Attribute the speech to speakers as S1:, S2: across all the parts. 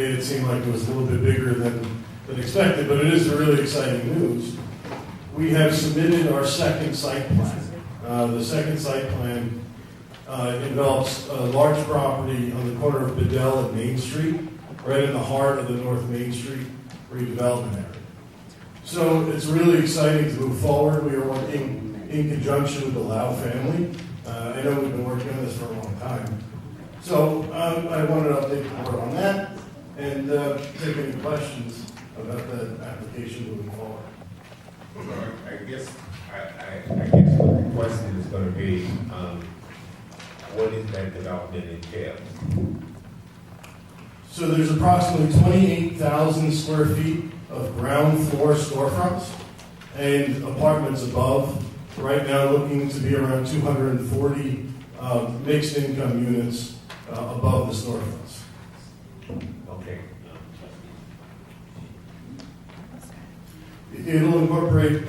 S1: made it seem like it was a little bit bigger than expected, but it is really exciting news. We have submitted our second site plan. The second site plan involves a large property on the corner of Bedell and Main Street, right in the heart of the North Main Street redevelopment area. So it's really exciting to move forward. We are working in conjunction with the Lau family. I know we've been working on this for a long time. So I wanted to update the board on that and take any questions about the application moving forward.
S2: So I guess the question is going to be, what is that development entail?
S1: So there's approximately 28,000 square feet of ground floor storefronts and apartments above. Right now looking to be around 240 mixed income units above the storefronts.
S2: Okay.
S1: It'll incorporate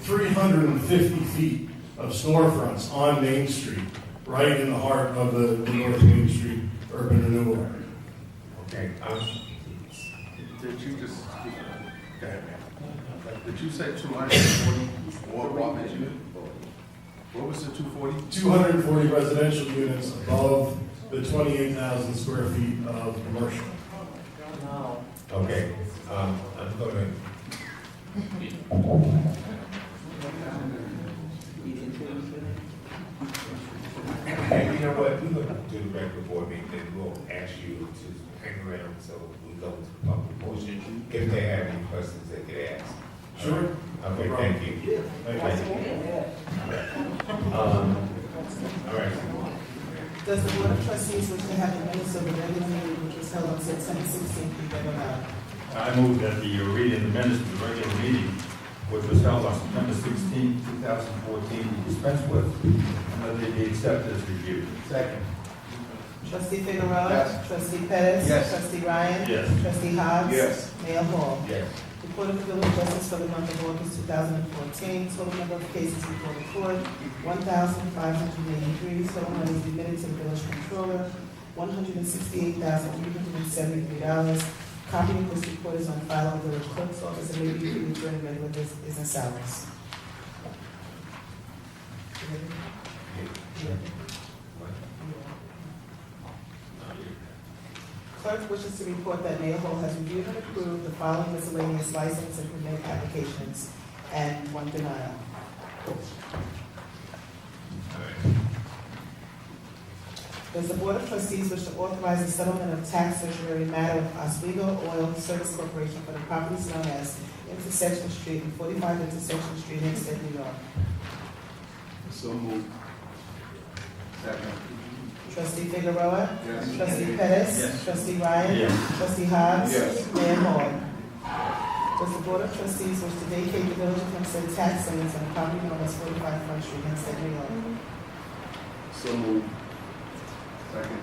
S1: 350 feet of storefronts on Main Street, right in the heart of the North Main Street urban renewal area.
S2: Okay.
S3: Did you just, go ahead, man. Did you say 240 more apartment units? What was the 240?
S1: 240 residential units above the 28,000 square feet of commercial.
S2: Okay. I'm going to. And you know what? We're going to do the regular board meeting, and we'll ask you to hang around so we go to the public portion. If they have any questions, they could ask.
S1: Sure.
S2: Okay, thank you.
S1: Thank you.
S2: All right.
S4: Does the Board of Trustees wish to have the minutes of the regular meeting which was held on September 16th be read aloud?
S5: I move that the reading of the minutes of the regular meeting, which was held on September 16, 2014, be dispensed with, and that they be accepted as reviewed.
S3: Second.
S4: Trustee Figueroa?
S3: Yes.
S4: Trustee Pettis?
S3: Yes.
S4: Trustee Ryan?
S5: Yes.
S4: Trustee Hobbs?
S3: Yes.
S4: Mayor Hall?
S2: Yes.
S4: Report of the Village Justice for the month of August 2014. Total number of cases before the court, 1,583. Total monies remitted to the village controller, $168,373. Copy of this report is on file in the village clerk's office and may be reviewed during regular business hours. Clerk wishes to report that Mayor Hall has reviewed and approved the following miscellaneous license and permit applications and one denial. Does the Board of Trustees wish to authorize the settlement of tax certiorari matter of Oswego Oil Service Corporation for the properties known as Intersection Street and 45 Intersection Street, Hempstead, New York?
S3: So moved. Second.
S4: Trustee Figueroa?
S3: Yes.
S4: Trustee Pettis?
S3: Yes.
S4: Trustee Ryan?
S5: Yes.
S4: Trustee Hobbs?
S3: Yes.
S4: Mayor Hall? Does the Board of Trustees wish to vacate the Village of Hempstead tax limits on the property known as 45 Front Street, Hempstead, New York?
S3: So moved. Second.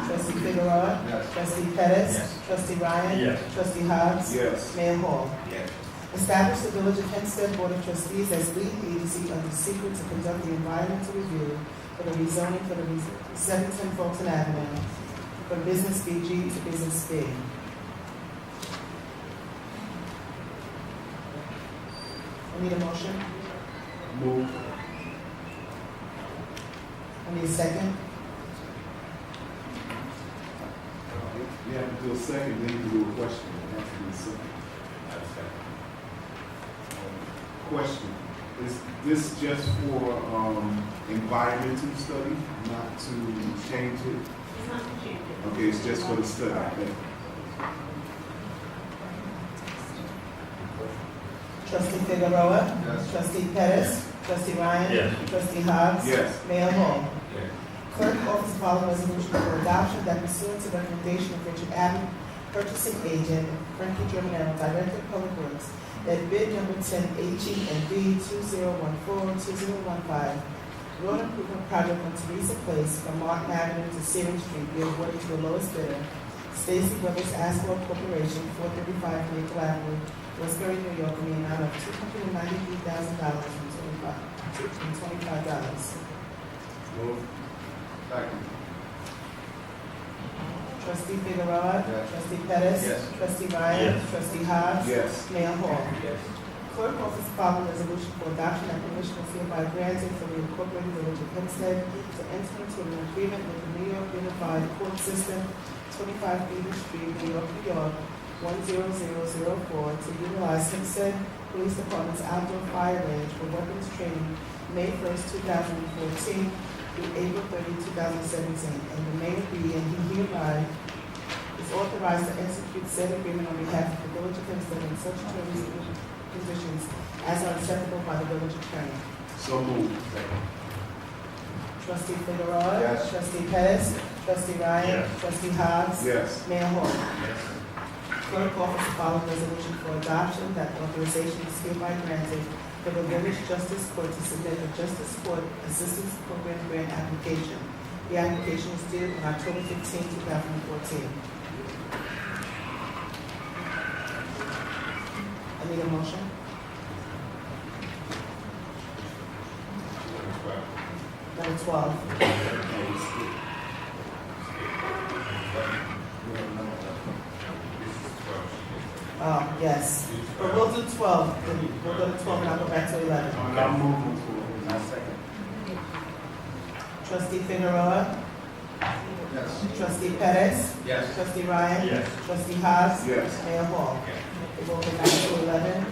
S4: Trustee Figueroa?
S3: Yes.
S4: Trustee Pettis?
S3: Yes.
S4: Trustee Ryan?
S5: Yes.
S4: Trustee Hobbs?
S3: Yes.
S4: Mayor Hall?
S2: Yes.
S4: Establish the Village of Hempstead Board of Trustees as lead agency under secret to conduct the environmental review for the rezoning for the 710 Fulton Avenue from Business BG to Business B. I need a motion.
S3: Move.
S4: I need a second.
S3: You have to do a second, then you do a question. It has to be a second. Question, is this just for environmental study, not to change it?
S6: It's not to change it.
S3: Okay, it's just for the study, okay.
S4: Trustee Figueroa?
S3: Yes.
S4: Trustee Pettis? Trustee Ryan?
S5: Yes.
S4: Trustee Hobbs?
S3: Yes.
S4: Mayor Hall?
S2: Yes.
S4: Clerk offers the following resolution for adoption that pursuant to recommendation of Richard Abbott, purchasing agent, Frankie Germanero, Director of Public Works, that bid number 10 HE&B 2014-2015, road improvement project on Teresa Place from Martin Avenue to Searing Street be awarded to the lowest bidder, Stacy Brothers Asphalt Corporation, 435 Maple Avenue, Westbury, New York, in the amount of $293,000 and $25.
S3: Move. Second.
S4: Trustee Figueroa?
S3: Yes.
S4: Trustee Pettis?
S3: Yes.
S4: Trustee Ryan?
S5: Yes.
S4: Trustee Hobbs?
S3: Yes.
S4: Mayor Hall.
S2: Yes.
S4: Clerk offers the following resolution for adoption that permission is hereby granted for the Incorporated Village of Hempstead to enter into an agreement with the New York Unified Court System, 25 Beaver Street, New York, New York, 10004, to utilize Hempstead Police Department's outdoor fire range for weapons training May 1st, 2014 through April 30, 2017. And the mayor be and he hereby is authorized to execute said agreement on behalf of the Village of Hempstead in such terms and conditions as are acceptable by the village attorney.
S3: So moved. Second.
S4: Trustee Figueroa?
S3: Yes.
S4: Trustee Pettis? Trustee Ryan?
S5: Yes.
S4: Trustee Hobbs?
S3: Yes.
S4: Mayor Hall.
S2: Yes.
S4: Clerk offers the following resolution for adoption that authorization is hereby granted for the Village Justice Court to submit a Justice Court Assistance Program grant application. The application is due on October 15, 2014. I need a motion. Number 12. Yes. But we'll do 12. Then we'll go to 12 and I'll go back to 11.
S3: I'll move to I second.
S4: Trustee Figueroa?
S3: Yes.
S4: Trustee Pettis?
S2: Yes.
S4: Trustee Ryan?
S5: Yes.
S4: Trustee Hobbs?
S3: Yes.
S4: Mayor Hall. We will go back to 11.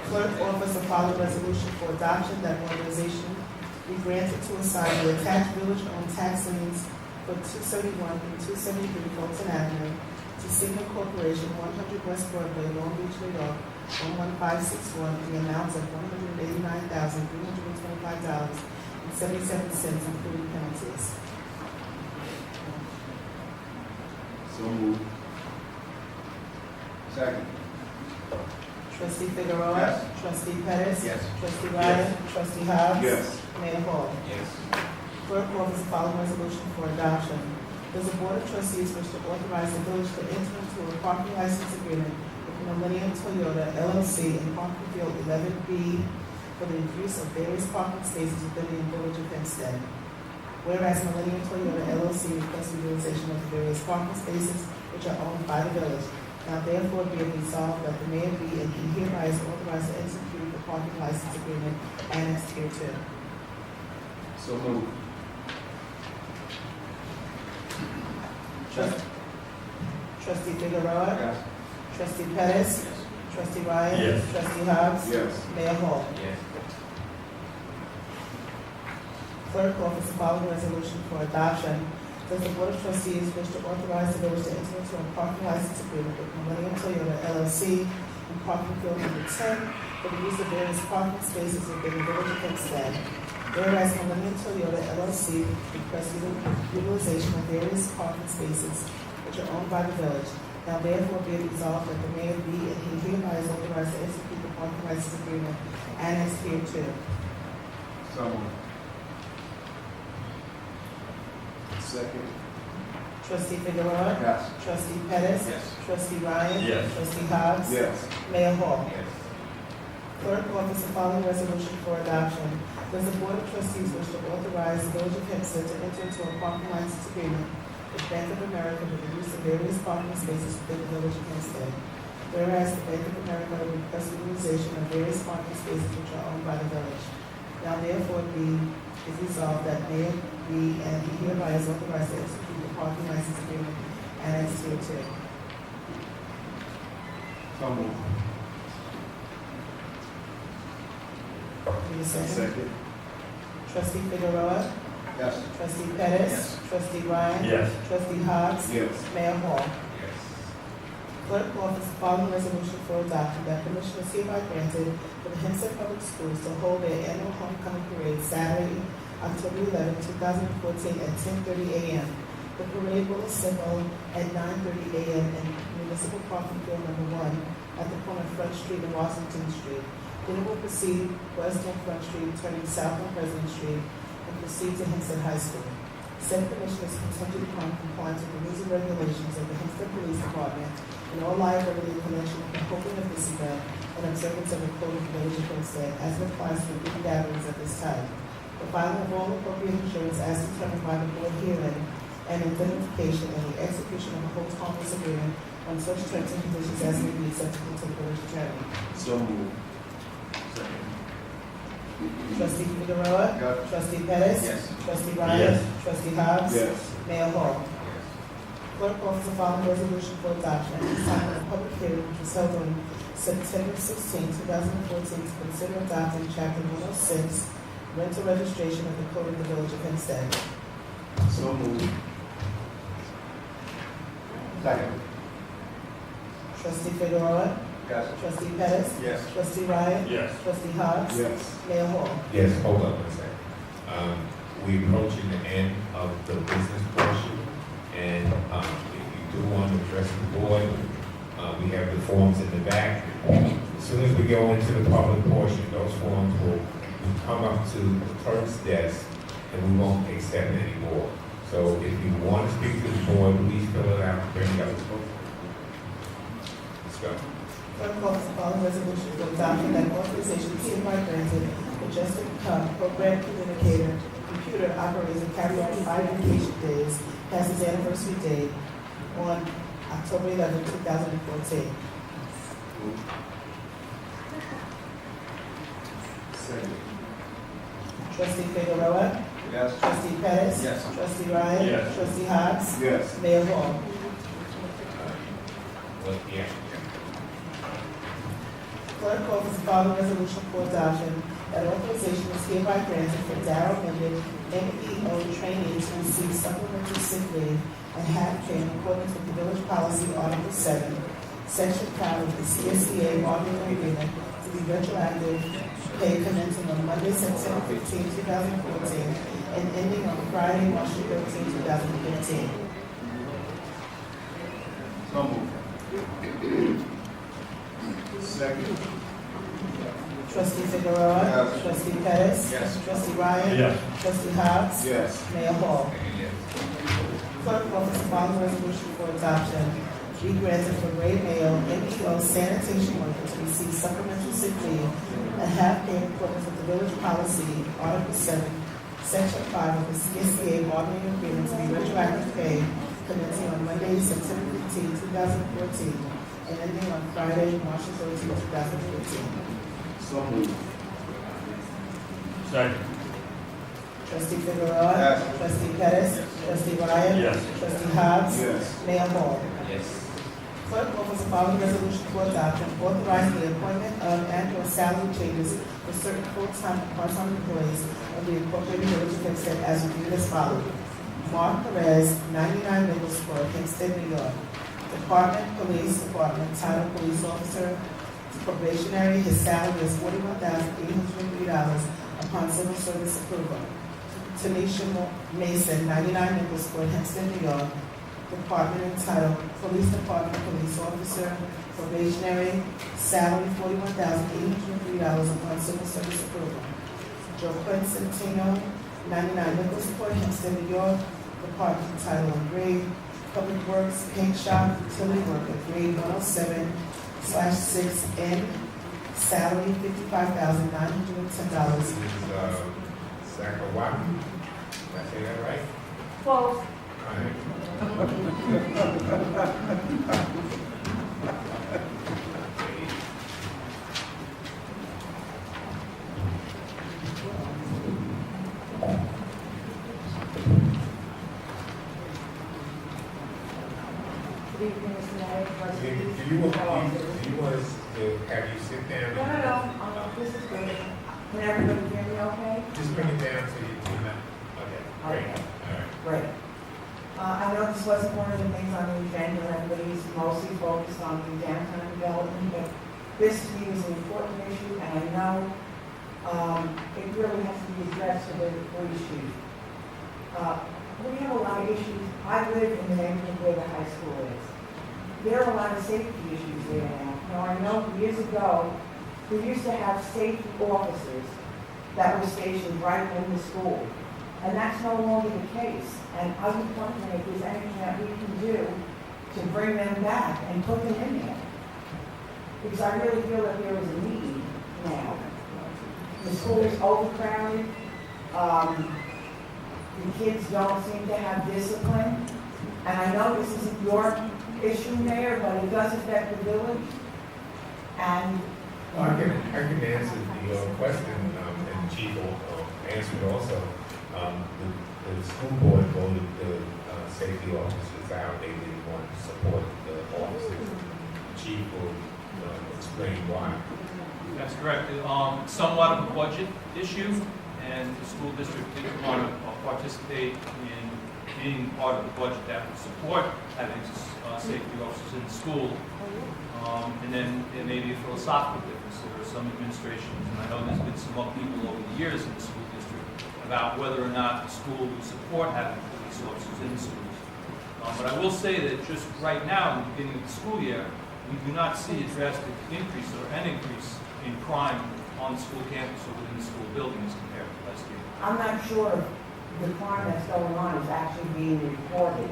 S4: Clerk offers the following resolution for adoption that authorization be granted to assign the attached village-owned tax liens for 271 and 273 Fulton Avenue to Sigma Corporation, 100 West Broadway, Long Beach, New York, 11561, in the amount of $189,325.77, including penalties.
S3: So moved. Second.
S4: Trustee Figueroa?
S3: Yes.
S4: Trustee Pettis?
S3: Yes.
S4: Trustee Ryan? Trustee Hobbs?
S3: Yes.
S4: Mayor Hall.
S2: Yes.
S4: Clerk offers the following resolution for adoption. Does the Board of Trustees wish to authorize the village to enter into a parking license agreement with Millennium Toyota LLC in Parking Field 11B for the use of various parking spaces within the village of Hempstead? Whereas Millennium Toyota LLC requests utilization of the various parking spaces which are owned by the village. Now therefore be it resolved that the mayor be and he hereby is authorized to execute the parking license agreement annexed hereto.
S3: So moved.
S4: Trustee Figueroa?
S3: Yes.
S4: Trustee Pettis? Trustee Ryan?
S5: Yes.
S4: Trustee Hobbs?
S3: Yes.
S4: Mayor Hall.
S2: Yes.
S4: Clerk offers the following resolution for adoption. Does the Board of Trustees wish to authorize the village to enter into a parking license agreement with Millennium Toyota LLC in Parking Field number 10 for the use of various parking spaces within the village of Hempstead? Whereas Millennium Toyota LLC requests utilization of various parking spaces which are owned by the village. Now therefore be it resolved that the mayor be and he hereby is authorized to execute the parking license agreement annexed hereto.
S3: So moved. Second.
S4: Trustee Figueroa?
S3: Yes.
S4: Trustee Pettis?
S2: Yes.
S4: Trustee Ryan?
S5: Yes.
S4: Trustee Hobbs?
S3: Yes.
S4: Mayor Hall.
S2: Yes.
S4: Clerk offers the following resolution for adoption. Does the Board of Trustees wish to authorize the Village of Hempstead to enter into a parking license agreement with Bank of America for the use of various parking spaces within the Village of Hempstead? Whereas the Bank of America requests utilization of various parking spaces which are owned by the village. Now therefore be it resolved that Mayor be and he hereby is authorized to execute the parking license agreement annexed hereto.
S3: So moved.
S4: Need a second?
S3: Second.
S4: Trustee Figueroa?
S3: Yes.
S4: Trustee Pettis?
S3: Yes.
S4: Trustee Ryan?
S5: Yes.
S4: Trustee Hobbs?
S3: Yes.
S4: Mayor Hall.
S2: Yes.
S4: Clerk offers the following resolution for adoption that permission is hereby granted for the Hempstead Public Schools to hold their annual homecoming parade Saturday, October 11, 2014 at 10:30 a.m. The parade will assemble at 9:30 a.m. in Municipal Parking Field number 1 at the corner of Front Street and Washington Street. Then it will proceed west on Front Street, turning south on President Street, and proceed to Hempstead High School. Said permission is contingent upon compliance with the rules and regulations of the Hempstead Police Department and all liability in connection with the holding of this event and observance of the code of the Village of Hempstead as it applies to group gatherings of this type. The filing of all appropriate insurance as determined by the board herein and indemnification and the execution of a hold harmless agreement on such terms and conditions as may be acceptable to the village attorney.
S3: So moved. Second.
S4: Trustee Figueroa?
S3: Yes.
S4: Trustee Pettis?
S3: Yes.
S4: Trustee Ryan?
S5: Yes.
S4: Trustee Hobbs?
S3: Yes.
S4: Mayor Hall. Clerk offers the following resolution for adoption at this time in a public hearing which was held on September 16, 2014, to consider adopting Chapter 106, rental registration of the Code of the Village of Hempstead.
S3: So moved. Second.
S4: Trustee Figueroa?
S3: Yes.
S4: Trustee Pettis?
S3: Yes.
S4: Trustee Ryan?
S5: Yes.
S4: Trustee Hobbs?
S3: Yes.
S4: Mayor Hall.
S2: Yes, hold up a second. We're approaching the end of the business portion, and if you do want to address the board, we have the forms in the back. As soon as we go into the public portion, those forms will come up to the clerk's desk, and we won't accept any more. So if you want to speak to the board, please fill it out, bring it up. Let's go.
S4: Clerk offers the following resolution for adoption that authorization is hereby granted for Justin Cobb, program computer operator, carry out 5 vacation days past his anniversary date on October 11, 2014.
S3: Second.
S4: Trustee Figueroa?
S3: Yes.
S4: Trustee Pettis?
S3: Yes.
S4: Trustee Ryan?
S5: Yes.
S4: Trustee Hobbs?
S3: Yes.
S4: Mayor Hall.
S2: Well, yeah.
S4: Clerk offers the following resolution for adoption that authorization is hereby granted for Darrell Mendon, MEO trainee to receive supplemental sick leave and half pay in accordance with the village policy Article 7, Section 5 of the CSEA bargaining agreement to be retroactive pay commencing on Monday, September 15, 2014, and ending on Friday, March 13, 2015.
S3: So moved. Second.
S4: Trustee Figueroa?
S3: Yes.
S4: Trustee Pettis?
S3: Yes.
S4: Trustee Ryan?
S5: Yes.
S4: Trustee Hobbs?
S3: Yes.
S4: Mayor Hall. Clerk offers the following resolution for adoption. Be granted for grade male MEO sanitation worker to receive supplemental sick leave and half pay in accordance with the village policy, Article 7, Section 5 of the CSEA bargaining agreement to be retroactive pay commencing on Monday, September 15, 2014, and ending on Friday, March 13, 2014.
S3: So moved.
S5: Second.
S4: Trustee Figueroa?
S3: Yes.
S4: Trustee Pettis?
S3: Yes.
S4: Trustee Ryan?
S5: Yes.
S4: Trustee Hobbs?
S3: Yes.
S4: Mayor Hall.
S2: Yes.
S4: Clerk offers the following resolution for adoption, authorizing the appointment of and/or salary changes for certain full-time and part-time employees of the Incorporated Village of Hempstead as reviewed as follows. Mark Perez, 99 Middle Square, Hempstead, New York. Department, Police Department, Title Police Officer, probationary, his salary is $41,803 upon civil service approval. Tanisha Mason, 99 Nichols Court, Hempstead, New York. Department entitled Police Department Police Officer, probationary, salary $41,803 upon civil service approval. Joe Quintino, 99 Nichols Court, Hempstead, New York. Department entitled Grade Public Works Paint Shop Utility Worker, grade 107/6N, salary $55,910.
S2: This is Zachariah. Did I say that right?
S6: Close.
S2: All right.
S6: Good evening, Mr. Mayor,
S2: Do
S6: trustees.
S2: you want us to have you sit down?
S6: No, this is good. Can everybody hear me okay?
S2: Just bring it down to you. Okay, great.
S6: Okay.
S2: All right.
S6: Great. I know this wasn't one of the things on the agenda, everybody's mostly focused on the downtown development, but this to me is an important issue, and I know it really has to be addressed to the police chief. We have a lot of issues. I live in the neighborhood where the high school is. There are a lot of safety issues there now. Now, I know years ago, we used to have safety officers that were stationed right in the school. And that's no longer the case. And I was wondering if there's anything that we can do to bring them back and put them in there. Because I really feel that there is a need now. The school is overcrowded. the kids don't seem to have discipline. And I know this isn't your issue, Mayor, but it does affect the village. And
S2: I can answer your question, and the chief will answer it also. The school board voted the safety officers out. They didn't want to support the officers. The chief will explain why.
S7: That's correct. Somewhat of a budget issue, and the school district didn't want to participate in being part of the budget that would support having safety officers in the school. And then there may be a philosophical difference. There are some administrations, and I know there's been some upheaval over the years in the school district about whether or not the school would support having police officers in the schools. But I will say that just right now, in the beginning of the school year, we do not see a drastic increase or an increase in crime on the school campus or within the school buildings compared to last year.
S6: I'm not sure if the crime that's going on is actually being reported.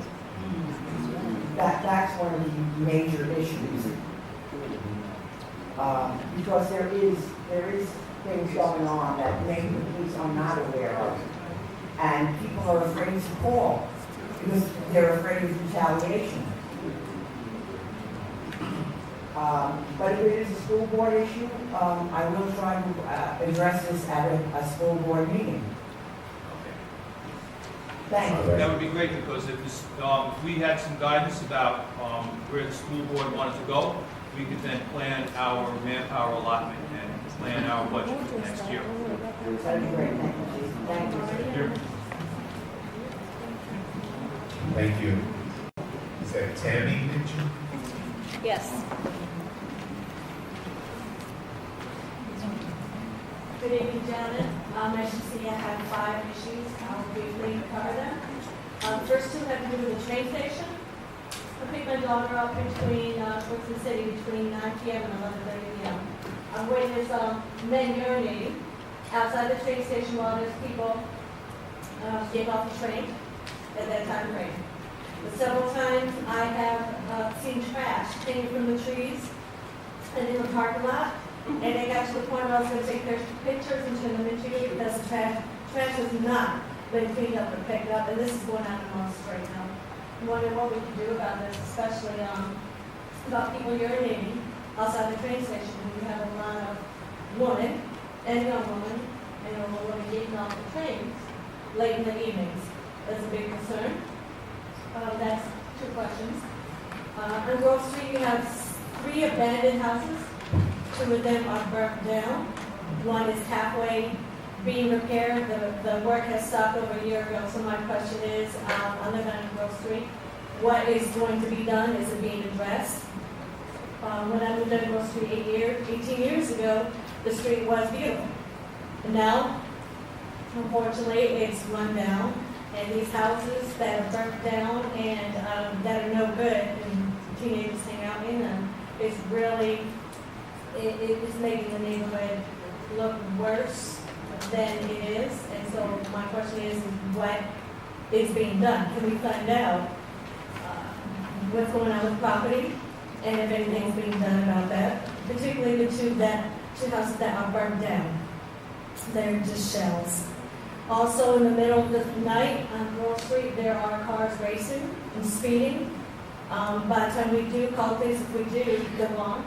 S6: That's one of the major issues. Because there is things going on that maybe the police are not aware of. And people are afraid to call because they're afraid of retaliation. But if it is a school board issue, I will try to address this at a school board meeting. Thank you.
S7: That would be great, because if we had some guidance about where the school board wanted to go, we could then plan our manpower allotment and plan our budget for next year.
S6: That'd be great. Thank you, Jason. Thank you.
S2: Thank you. Is that Tammy Mitchell?
S8: Yes. Good evening, gentlemen. As you see, I have 5 issues. I'll briefly cover them. First 2 have to do with the train station. I picked my daughter up between Brooklyn City between 9 p.m. and 11:30 p.m. I'm witness men urinating outside the train station while there's people getting off the train at that time frame. But several times I have seen trash hanging from the trees and in the parking lot. And it got to the point where I was going to take their pictures and turn them into you because the trash has not been cleaned up and picked up, and this is going on in Monster right now. I'm wondering what we can do about this, especially about people urinating outside the train station. We have a lot of women and young women and older women getting off the trains late in the evenings. That's a big concern. That's 2 questions. On Grove Street, you have 3 abandoned houses. 2 of them are burnt down. One is halfway being repaired. The work has stopped over a year ago. So my question is, I live on Grove Street. What is going to be done? Is it being addressed? When I moved on Grove Street 18 years ago, the street was beautiful. And now, unfortunately, it's run down. And these houses that are burnt down and that are no good, and teenagers hang out in them, it's really it's making the neighborhood look worse than it is. And so my question is, what is being done? Can we find out what's going on with property and if anything's being done about that? Particularly the two houses that are burned down. They're just shells. Also in the middle of the night on Grove Street, there are cars racing and speeding. By the time we do call things, if we do, go on.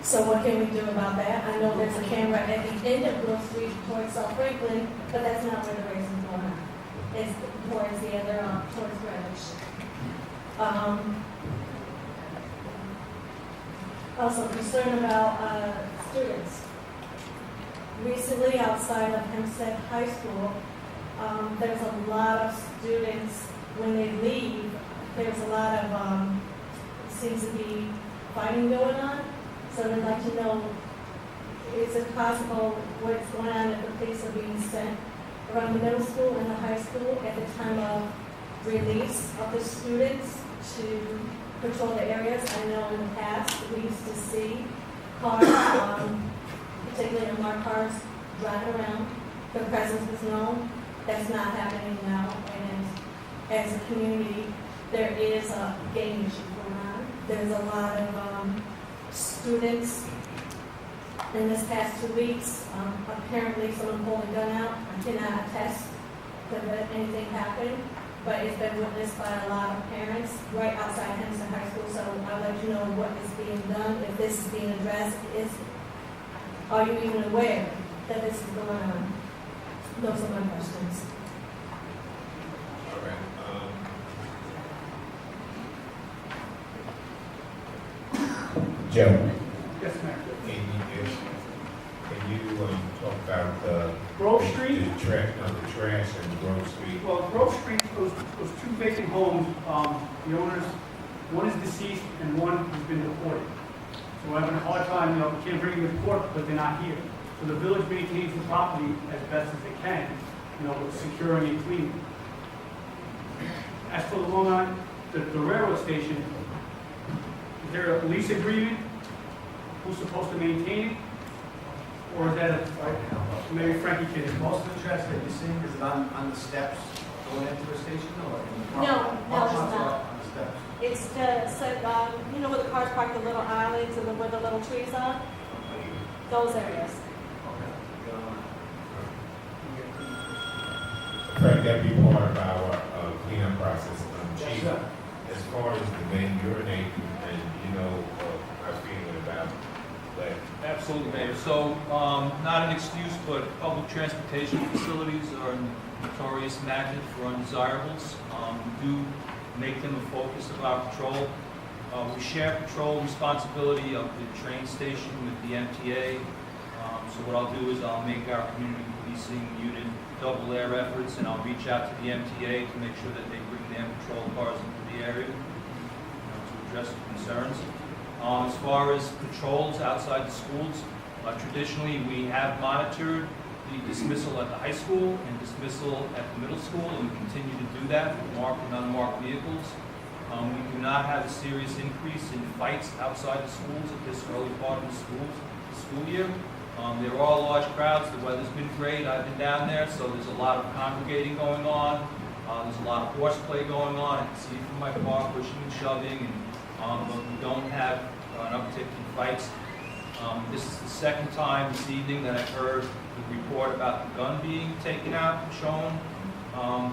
S8: So what can we do about that? I know there's a camera at the end of Grove Street towards South Franklin, but that's not where the race is going on. It's towards the other, towards Greenwich. Also concerned about students. Recently, outside of Hempstead High School, there's a lot of students, when they leave, there's a lot of, seems to be fighting going on. So I'd like to know, is it possible what's going on if the police are being sent around the middle school and the high school at the time of release of the students to patrol the areas? I know in the past, we used to see cars, particularly unmarked cars, driving around. The presence was known. That's not happening now. And as a community, there is a gang issue going on. There's a lot of students in this past 2 weeks. Apparently someone pulled a gun out. I cannot attest prevent anything happening, but it's been witnessed by a lot of parents right outside Hempstead High School, so I'd like to know what is being done, if this is being addressed, are you even aware that this is going on? Those are my questions.
S2: All right, Joe,
S9: Yes, ma'am.
S2: can you talk about the
S9: Grove Street?
S2: the trash and Grove Street?
S9: Well, Grove Street, those two vacant homes, the owners, one is deceased and one has been deported. So we're having a hard time, we can't bring them to court, but they're not here. So the village maintains the property as best as they can, with securing and cleaning. As for the Long Island, the railroad station, is there a lease agreement? Who's supposed to maintain it? Or is that maybe Frankie can?
S10: Most of the trash that you're seeing, is it on the steps going into the station or in the
S8: No,
S10: parking lot?
S8: no, it's
S10: Parking lot
S8: not.
S10: On the steps.
S8: It's where the cars park, the little islands and where the little trees are, those areas.
S2: Frank, that'd be part of our cleanup process.
S10: Yes,
S2: Chief,
S10: sir.
S2: as far as the main urinate and our feeling about that.
S7: Absolutely, Mayor. So, not an excuse, but public transportation facilities are a notorious magnet for undesirables. We do make them a focus of our patrol. We share patrol responsibility of the train station with the MTA. So what I'll do is I'll make our community policing unit double their efforts, and I'll reach out to the MTA to make sure that they bring their patrol cars into the area to address the concerns. As far as patrols outside the schools, traditionally we have monitored the dismissal at the high school and dismissal at the middle school, and we continue to do that with marked and unmarked vehicles. We do not have a serious increase in fights outside the schools at this early part of the school year. There are large crowds. The weather's been great. I've been down there, so there's a lot of congregating going on. There's a lot of horseplay going on. I can see from my car pushing and shoving, but we don't have an uptick in fights. This is the second time this evening that I've heard the report about the gun being taken out and shown,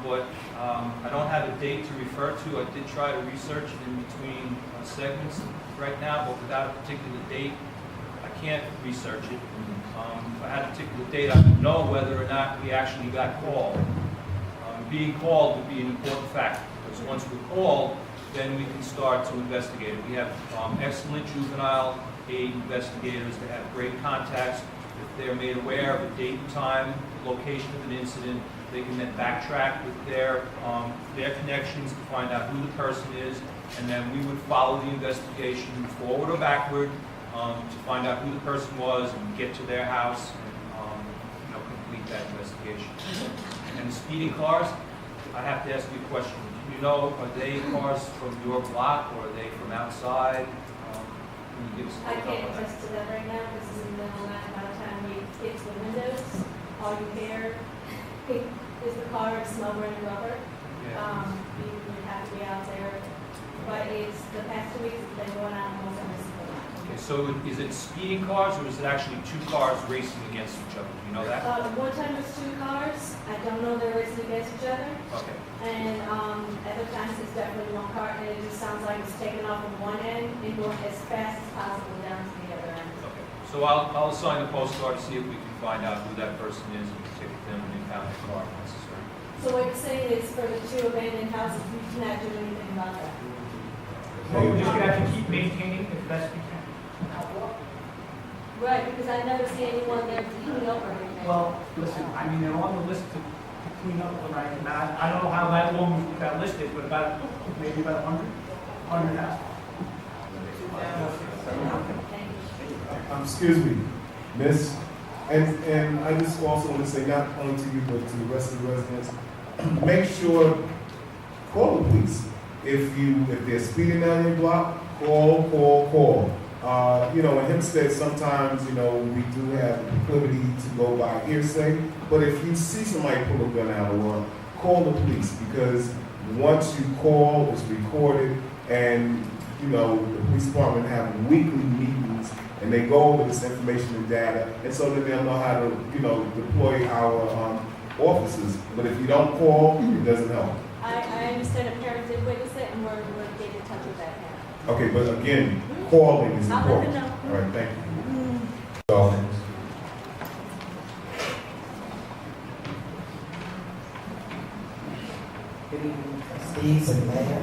S7: but I don't have a date to refer to. I did try to research it in between segments right now, but without a particular date, I can't research it. If I had a particular date, I would know whether or not we actually got called. Being called would be an important factor, because once we're called, then we can start to investigate it. We have excellent juvenile aid investigators that have great contacts. If they're made aware of the date and time, location of an incident, they can then backtrack with their connections to find out who the person is, and then we would follow the investigation forward or backward to find out who the person was and get to their house and complete that investigation. And the speeding cars, I have to ask you a question. Do you know, are they cars from your block or are they from outside? Can you give us a
S8: I
S7: little
S8: can't
S7: help on that?
S8: attest to that right now, because this is in the middle of the night. By the time we get to the windows, all you hear is the car and smoke and rubber.
S7: Yeah.
S8: We would have to be out there, but it's, the past 2 weeks, it's been going out almost every single night.
S7: Okay, so is it speeding cars or is it actually two cars racing against each other? Do you know that?
S8: One time it was 2 cars, I don't know they're racing against each other,
S7: Okay.
S8: and other times it's definitely one car, and it just sounds like it's taking off from one end and going as fast as possible down to the other end.
S7: Okay. So I'll assign the postcard to see if we can find out who that person is and ticket them and impound the car if necessary.
S8: So what you're saying is for the 2 abandoned houses, we cannot do anything about that?
S9: Well, we're just gonna have to keep maintaining as best we can.
S8: Right, because I never see anyone there cleaning up or anything.
S9: Well, listen, I mean, they're on the list to clean up, right? And I don't know how that long that list is, but maybe about 100 houses.
S8: Thank you.
S11: Excuse me, miss, and I just also want to say, not only to you, but to the rest of the residents, make sure, call the police. If they're speeding down your block, call. In Hempstead, sometimes, we do have the proclivity to go by hearsay, but if you see somebody pull a gun out or call the police, because once you call, it's recorded, and, the police department have weekly meetings, and they go over this information and data, and so that they'll know how to, deploy our officers, but if you don't call, it doesn't help.
S8: I understand a parent did witness it, and we're getting in touch with that parent.
S11: Okay, but again, calling is
S8: I'll let them
S11: important.
S8: know.
S11: All right, thank you.
S2: Dolphins.
S12: Good evening, trustees and mayor.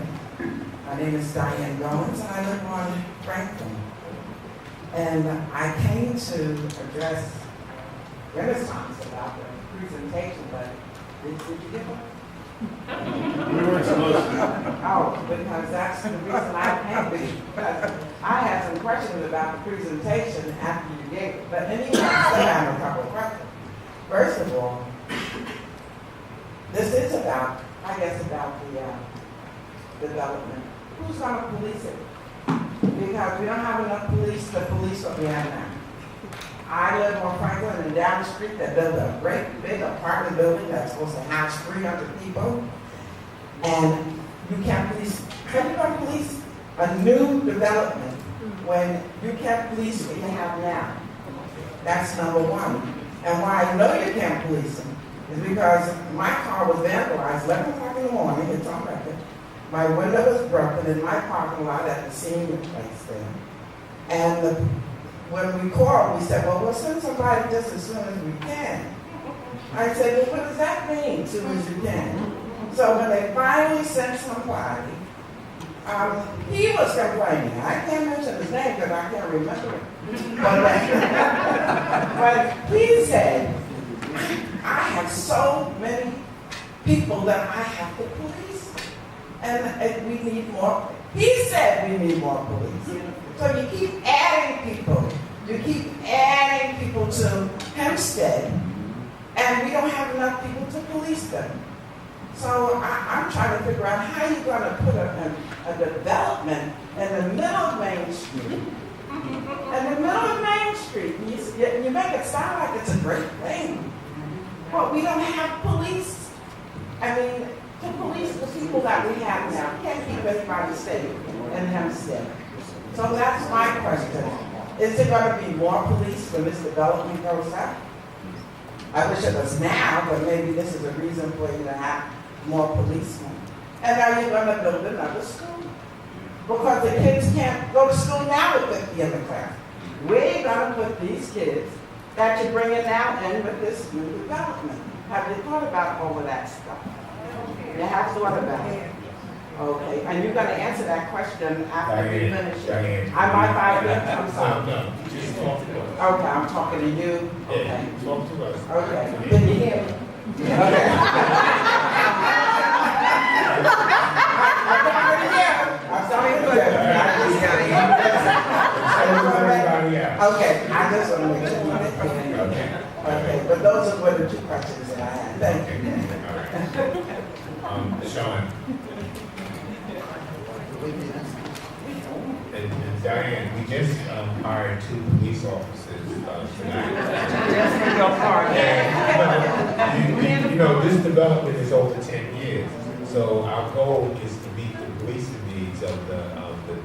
S12: My name is Diane Goins, and I live on Franklin. And I came to address Renaissance about the presentation, but did you get one?
S1: We weren't supposed to.
S12: Oh, because that's the reason I came, because I had some questions about the presentation after you gave it. But anyway, I still have a couple of questions. First of all, this is about, I guess, about the development. Who's going to police it? Because we don't have enough police to police what we have now. I live on Franklin, and down the street they built a great big apartment building that's supposed to house 300 people. And you can't police, how are you going to police a new development when you can't police what you have now? That's number one. And why I know you can't police them is because my car was vandalized 11 o'clock in the morning, it's on record. My window was broken in my parking lot at the senior place there. And when we called, we said, well, we'll send somebody just as soon as we can. I said, well, what does that mean, as soon as you can? So when they finally sent somebody, he was complaining. I can't mention his name because I can't remember it. But he said, I have so many people that I have to police. And we need more. He said we need more police. So you keep adding people. You keep adding people to Hempstead. And we don't have enough people to police them. So I'm trying to figure out how you're going to put a development in the middle of Main Street. In the middle of Main Street. You make it sound like it's a great thing. But we don't have police. I mean, to police the people that we have now. We can't keep anybody safe in Hempstead. So that's my question. Is there going to be more police when this development goes up? I wish it was now, but maybe this is a reason for you to have more policemen. And are you going to build another school? Because the kids can't go to school now with 50 in the class. We're going to put these kids that you're bringing now in with this new development. Have you thought about all of that stuff? You have thought about it. Okay, and you're going to answer that question after we finish it. I might buy it. I'm sorry.
S2: No, just talk to us.
S12: Okay, I'm talking to you. Okay.
S2: Yeah, talk to us.
S12: Okay. Can you hear me? Okay. I'm sorry to hear. Okay, I just want to make sure. Okay, but those were the two questions that I had. Thank you.
S2: All right. Sean. And Diane, we just hired 2 police officers tonight. And, you know, this development is over 10 years. So our goal is to meet the policing needs of the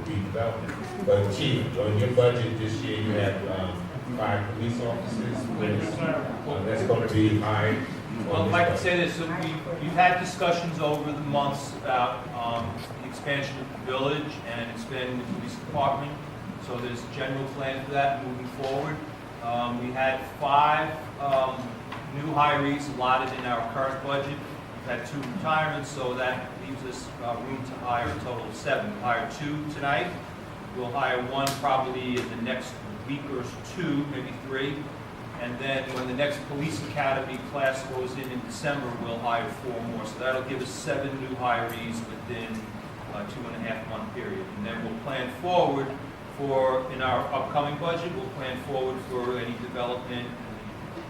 S2: redevelopment. But Chief, on your budget this year, you have 5 police officers. That's going to be hired.
S7: Well, I can say this, so we've had discussions over the months about the expansion of the village and expanding the police department. So there's a general plan for that moving forward. We had 5 new hirees allotted in our current budget. We've had 2 retirements, so that leaves us room to hire a total of 7. We'll hire 2 tonight. We'll hire 1 probably in the next week or 2, maybe 3. And then when the next police academy class goes in December, we'll hire 4 more. So that'll give us 7 new hirees within a 2.5-month period. And then we'll plan forward for, in our upcoming budget, we'll plan forward for any development,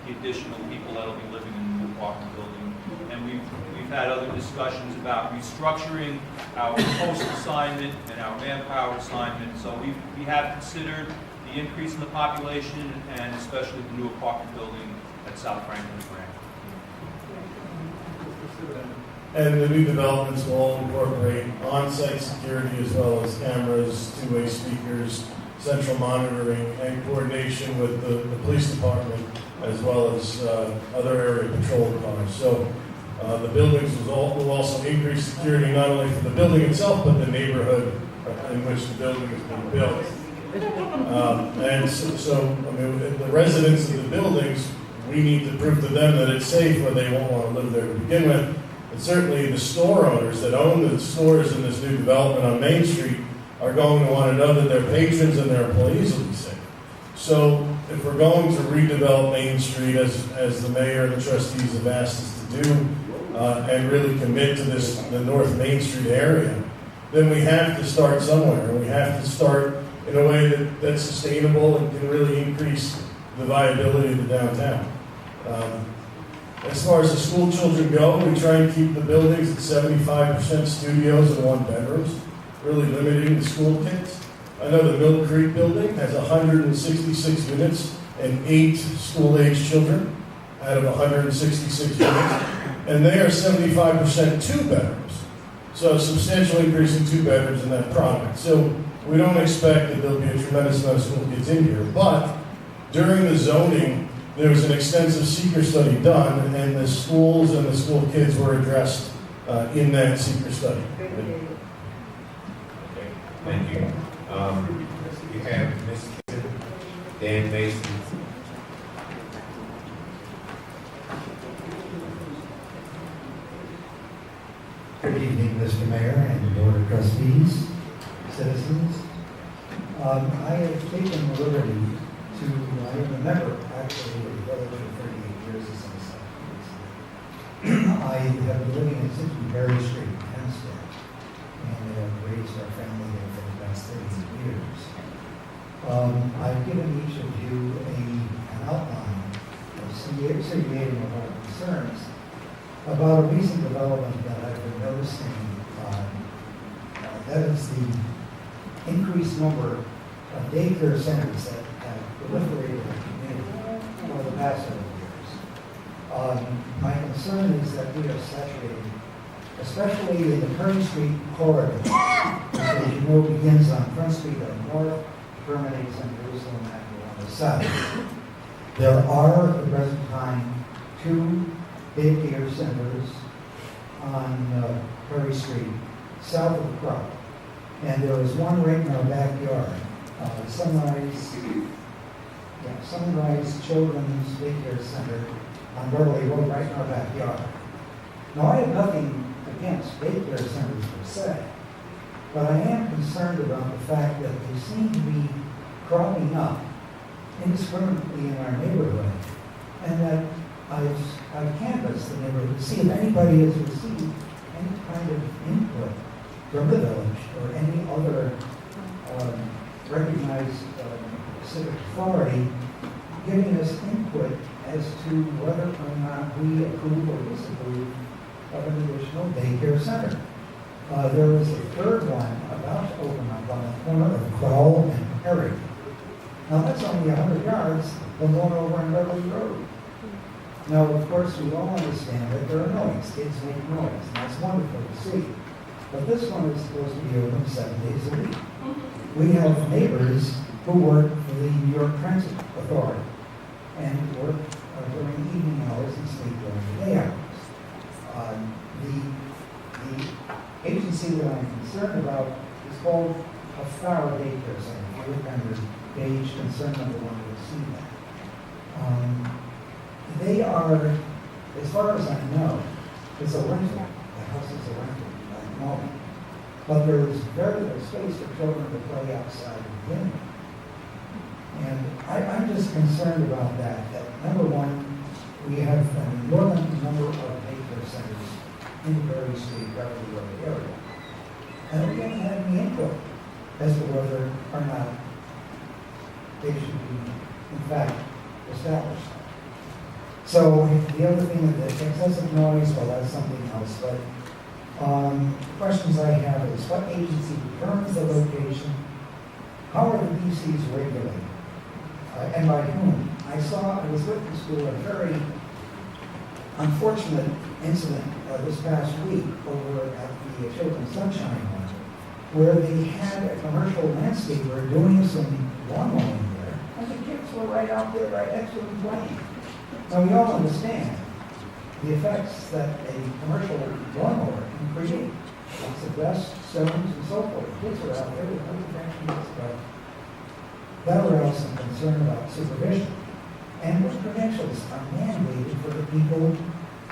S7: the additional people that'll be living in the new apartment building. And we've had other discussions about restructuring our post assignment and our manpower assignment. So we have considered the increase in the population and especially the new apartment building at South Franklin Branch.
S1: And the new developments will all incorporate on-site security as well as cameras, two-way speakers, central monitoring and coordination with the police department as well as other area patrol cars. So the buildings will also increase security not only for the building itself, but the neighborhood in which the building is being built. And so, I mean, the residents of the buildings, we need to prove to them that it's safe or they won't want to live there to begin with. And certainly the store owners that own the stores in this new development on Main Street are going to want to know that their patrons and their employees will be safe. So if we're going to redevelop Main Street as the mayor and the trustees have asked us to do, and really commit to the North Main Street area, then we have to start somewhere. And we have to start in a way that's sustainable and can really increase the viability of the downtown. As far as the school children go, we try and keep the buildings at 75% studios and 1 bedrooms, really limiting the school kids. I know the Mill Creek building has 166 units and 8 school-age children out of 166 units, and they are 75% 2 bedrooms. So a substantial increase in 2 bedrooms in that product. So we don't expect that there'll be a tremendous amount of school kids in here, but during the zoning, there was an extensive seeker study done, and the schools and the school kids were addressed in that seeker study.
S2: Okay, thank you. You have Ms. Dan Mason.
S13: Good evening, Mr. Mayor and the Board of Trustees, citizens. I have taken the liberty to, I am a member, actually, of the Village for 38 years as I said. I have been living at 60 Berry Street in Hempstead, and have raised our family there for the past 38 years. I've given each of you an outline of segregating of our concerns about a recent development that I've been noticing. That is the increased number of daycare centers that have proliferated in the community over the past several years. My concern is that we are saturated, especially in the Perry Street corridor, which, as you know, begins on Front Street on the north, terminates on Jerusalem Avenue on the south. There are, at the present time, 2 daycare centers on Perry Street, south of Crow. And there is one right in our backyard, Sunrise Children's Daycare Center on Beverly Road, right in our backyard. Now, I have nothing against daycare centers per se, but I am concerned about the fact that they seem to be cropping up indiscriminately in our neighborhood, and that I've canvassed the neighborhood to see if anybody has received any kind of input from the village or any other recognized civic authority giving us input as to whether or not we approve or disapprove of an additional daycare center. There is a 3rd one about to open up on the corner of Crowell and Perry. Now, that's only 100 yards from one over on Beverly Road. Now, of course, we all understand that there are noise. Kids make noise, and that's wonderful to see. But this one is supposed to be open 7 days a week. We have neighbors who work for the New York Transit Authority and work during evening hours and sleep during the day hours. The agency that I'm concerned about is called a Flower Daycare Center. If you look under page concern number 1, you'll see that. They are, as far as I know, it's a rental. The house is a rental at the moment. But there is very little space for children to play outside of the game. And I'm just concerned about that. That number 1, we have an inordinate number of daycare centers in the Berry Street, Beverly Road area. And we haven't had any input as to whether or not they should be, in fact, established. So the other thing is that excessive noise, well, that's something else. But questions I have is what agency determines the location? How are the DCs regulated? And by whom? I was witness to a very unfortunate incident this past week over at the Children's Sunshine Home, where they had a commercial landscaper doing some lawn mowing there, and the kids were right out there, right next to them playing. Now, we all understand the effects that a commercial lawnmower can create. Lots of dust, stones, and so forth. Kids are out there with no protection, but that aroused some concern about supervision. And what credentials are mandated for the people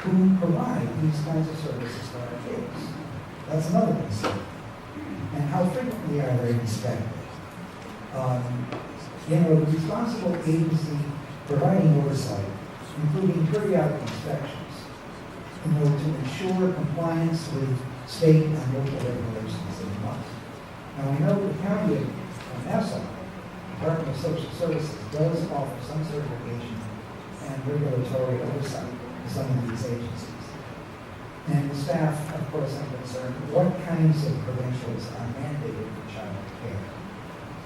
S13: who provide these kinds of services for our kids? That's another concern. And how frequently are they inspected? The responsible agency providing oversight, including periodic inspections, in order to ensure compliance with state and local regulations they must. Now, we know the county of Nassau, Department of Social Services, does offer some certification and regulatory oversight to some of these agencies. And the staff, of course, are concerned, what kinds of credentials are mandated for child care?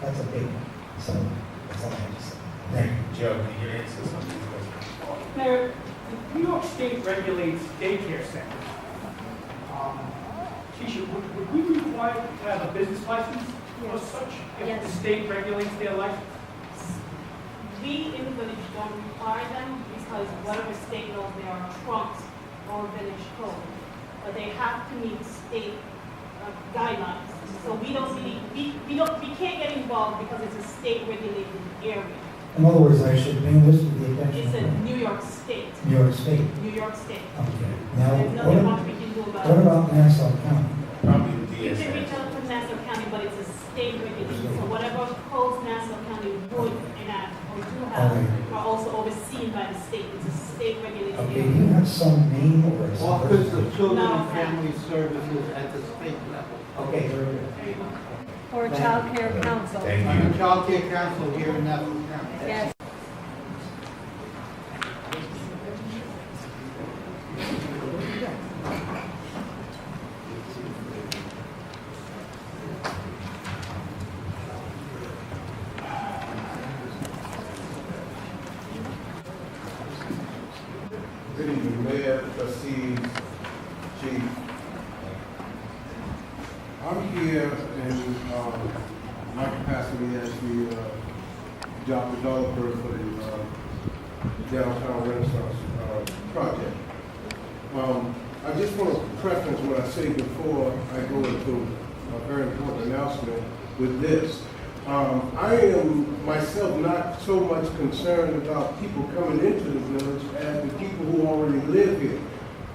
S13: That's a big one. So, that's all I have to say. Thank you.
S2: Joe, can you answer some of these questions?
S9: Mayor, New York State regulates daycare centers. Keisha, would we require to have a business license or such if the state regulates their license?
S8: We in the village don't require them because whatever state laws there are trumps or village code, but they have to meet state guidelines. So we don't really, we can't get involved because it's a state regulated area.
S13: In other words, I should bring this to the attention
S8: It's a
S13: of
S8: New York State.
S13: New York State.
S8: New York State.
S13: Okay. Now,
S8: There's nothing much we can do about
S13: what
S8: it.
S13: about Nassau County?
S2: Probably the
S8: You can reach
S2: DSS.
S8: out to Nassau County, but it's a state regulation. So whatever codes Nassau County would enact or do have are also overseen by the state. It's a state regulated
S13: Okay, do
S8: area.
S13: you have some name or a
S10: Office of Children
S8: No.
S10: and Family Services at the state level.
S13: Okay, very good.
S8: Or
S13: Child
S8: Care Council.
S2: Thank
S10: I'm
S2: you.
S10: the Child Care Council here in Nassau County.
S8: Yes.
S11: Good evening, Mayor, trustees, chief. I'm here in my capacity as the job developer for the Downtown Renaissance project. I just want to preference what I say before I go into a very important announcement with this. I am myself not so much concerned about people coming into the village as the people who already live here.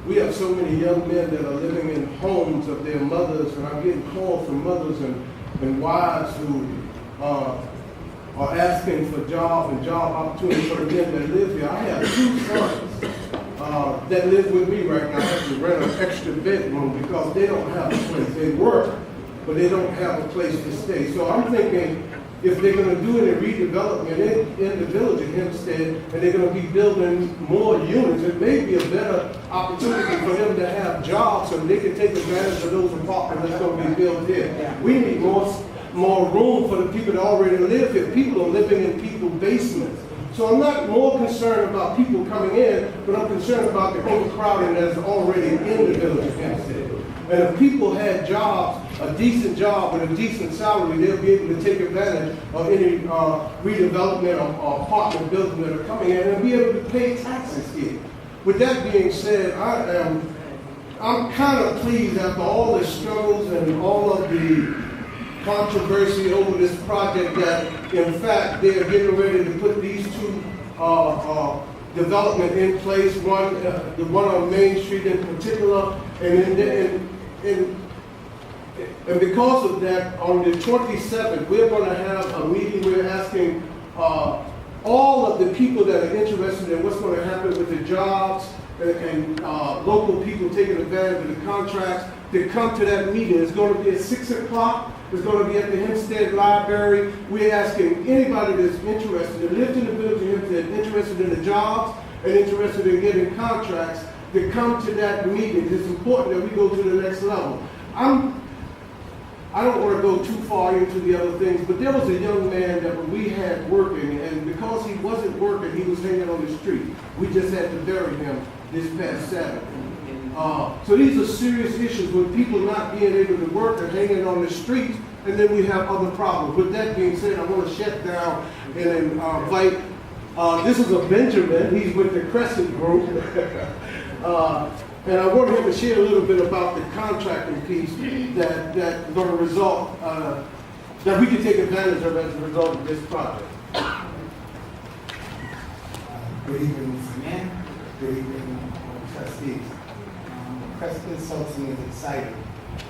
S11: We have so many young men that are living in homes of their mothers, and I'm getting calls from mothers and wives who are asking for jobs and job opportunities for the men that live here. I have two sons that live with me right now. I have to rent an extra bedroom because they don't have a place. They work, but they don't have a place to stay. So I'm thinking if they're going to do any redevelopment in the village of Hempstead and they're going to be building more units, it may be a better opportunity for them to have jobs so they can take advantage of those apartments that's going to be built here. We need more room for the people that already live here. People are living in people's basements. So I'm not more concerned about people coming in, but I'm concerned about the overcrowding that's already in the village of Hempstead. And if people had jobs, a decent job with a decent salary, they'll be able to take advantage of any redevelopment or apartment buildings that are coming in and be able to pay taxes here. With that being said, I'm kind of pleased after all the struggles and all of the controversy over this project that, in fact, they are getting ready to put these two development in place, the one on Main Street in particular, and because of that, on the 27th, we're going to have a meeting. We're asking all of the people that are interested in what's going to happen with the jobs and local people taking advantage of the contracts to come to that meeting. It's going to be at 6 o'clock. It's going to be at the Hempstead Library. We're asking anybody that's interested, that lives in the village of Hempstead, interested in the jobs and interested in getting contracts, to come to that meeting. It's important that we go to the next level. I don't want to go too far into the other things, but there was a young man that we had working, and because he wasn't working, he was hanging on the street. We just had to bury him this past Saturday.
S14: So these are serious issues with people not being able to work and hanging on the streets, and then we have other problems. With that being said, I want to shut down and invite, this is a Benjamin, he's with the Crescent Group. And I want him to share a little bit about the contracting piece that's going to result, that we can take advantage of as a result of this project.
S15: Good evening, Mr. Mayor. Good evening, trustees. Crest Consulting is excited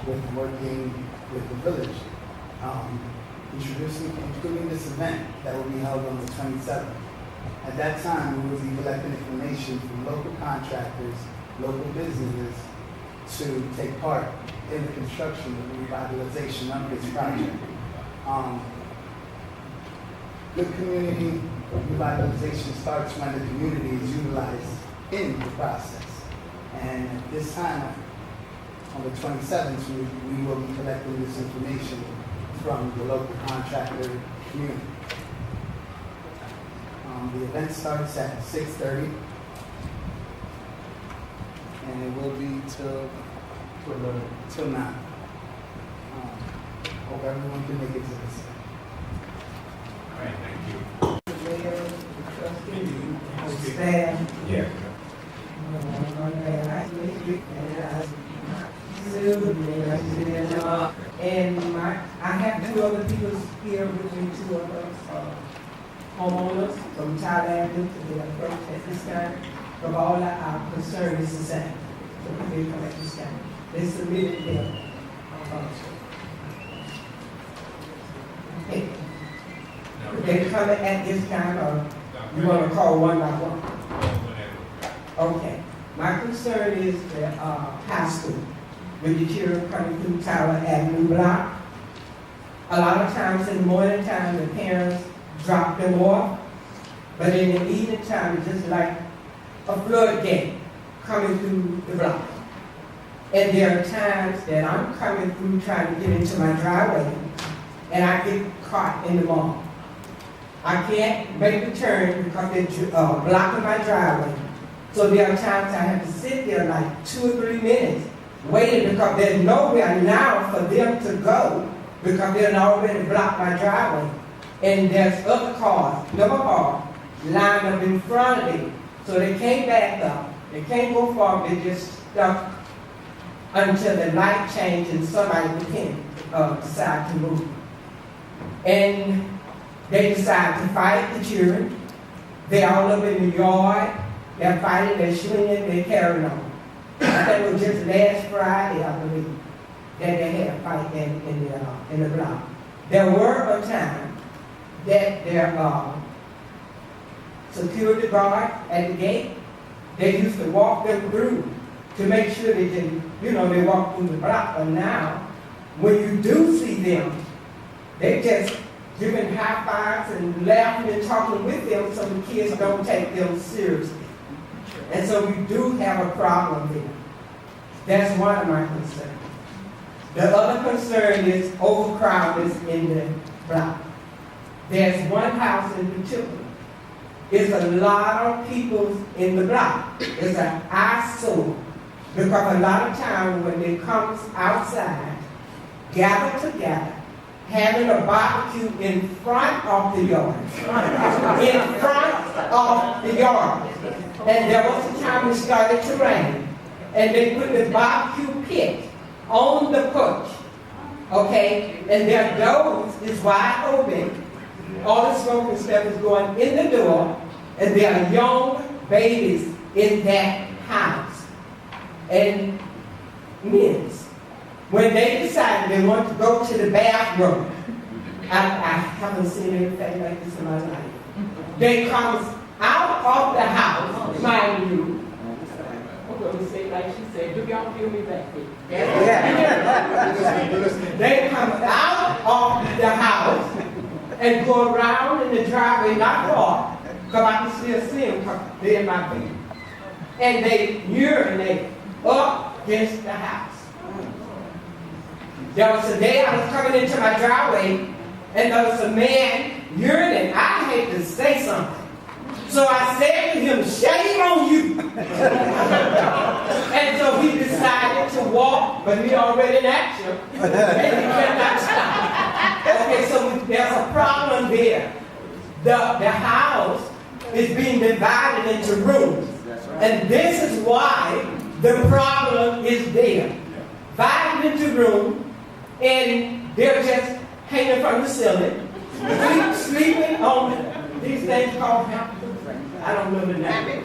S15: with working with the village, including this event that will be held on the 27th. At that time, we will be collecting information from local contractors, local businesses to take part in the construction and revitalization of this project. Good community revitalization starts when the community is utilized in the process. And at this time, on the 27th, we will be collecting this information from the local contractor community. The event starts at 6:30, and it will be till 9. Hope everyone can make it to this.
S2: All right, thank you.
S12: Staff.
S2: Yeah.
S12: And I have two other people here with me, two of us, homeowners from Tyler Avenue to the approach at this time. But all our concern is the same. So they come at this time. They submitted their okay. They come at this time, or you want to call one by one? Okay. My concern is the high school, with the children coming through Tyler Avenue block. A lot of times in the morning time, the parents drop them off, but in the evening time, it's just like a floodgate coming through the block. And there are times that I'm coming through trying to get into my driveway, and I get caught in the mall. I can't make the turn because they're blocking my driveway. So there are times I have to sit there like 2 or 3 minutes waiting because there's nowhere now for them to go because they've already blocked my driveway. And there's other cars, number cars, lined up in front of me. So they can't back up. They can't go forward. They just stuck until the light changes and somebody can decide to move. And they decide to fight the children. They're all up in the yard. They're fighting, they're swinging, they're carrying on. I think it was just last Friday, I believe, that they had a fight in the block. There were a time that their security guard at the gate, they used to walk them through to make sure they didn't, they walk through the block. But now, when you do see them, they just giving high fives and laughing and talking with them so the kids don't take them seriously. And so we do have a problem there. That's one of my concerns. The other concern is overcrowding in the block. There's one house in particular. It's a lot of people in the block. It's an eyesore. Because a lot of times when they come outside, gather together, having a barbecue in front of the yard. In front of the yard. And there was a time it started to rain. And they put the barbecue pit on the porch. Okay? And their doors is wide open. All the smoke and stuff is going in the door. And there are young babies in that house. And men. When they decided they want to go to the bathroom, I haven't seen anything like this in my life. They come out of the house, mind you. I'm going to say like she said, do y'all feel me back there? Yeah. They come out of the house and go around in the driveway, not far, because I can still see them because they're in my feet. And they urinate up against the house. There was a day I was coming into my driveway, and there was a man urinating. I hate to say something. So I said to him, shame on you. And so he decided to walk, but he already in action. And he cannot stop. Okay, so there's a problem there. The house is being divided into rooms. And this is why the problem is there. Divided into rooms, and they're just hanging from the ceiling, sleeping on these things called I don't know the name.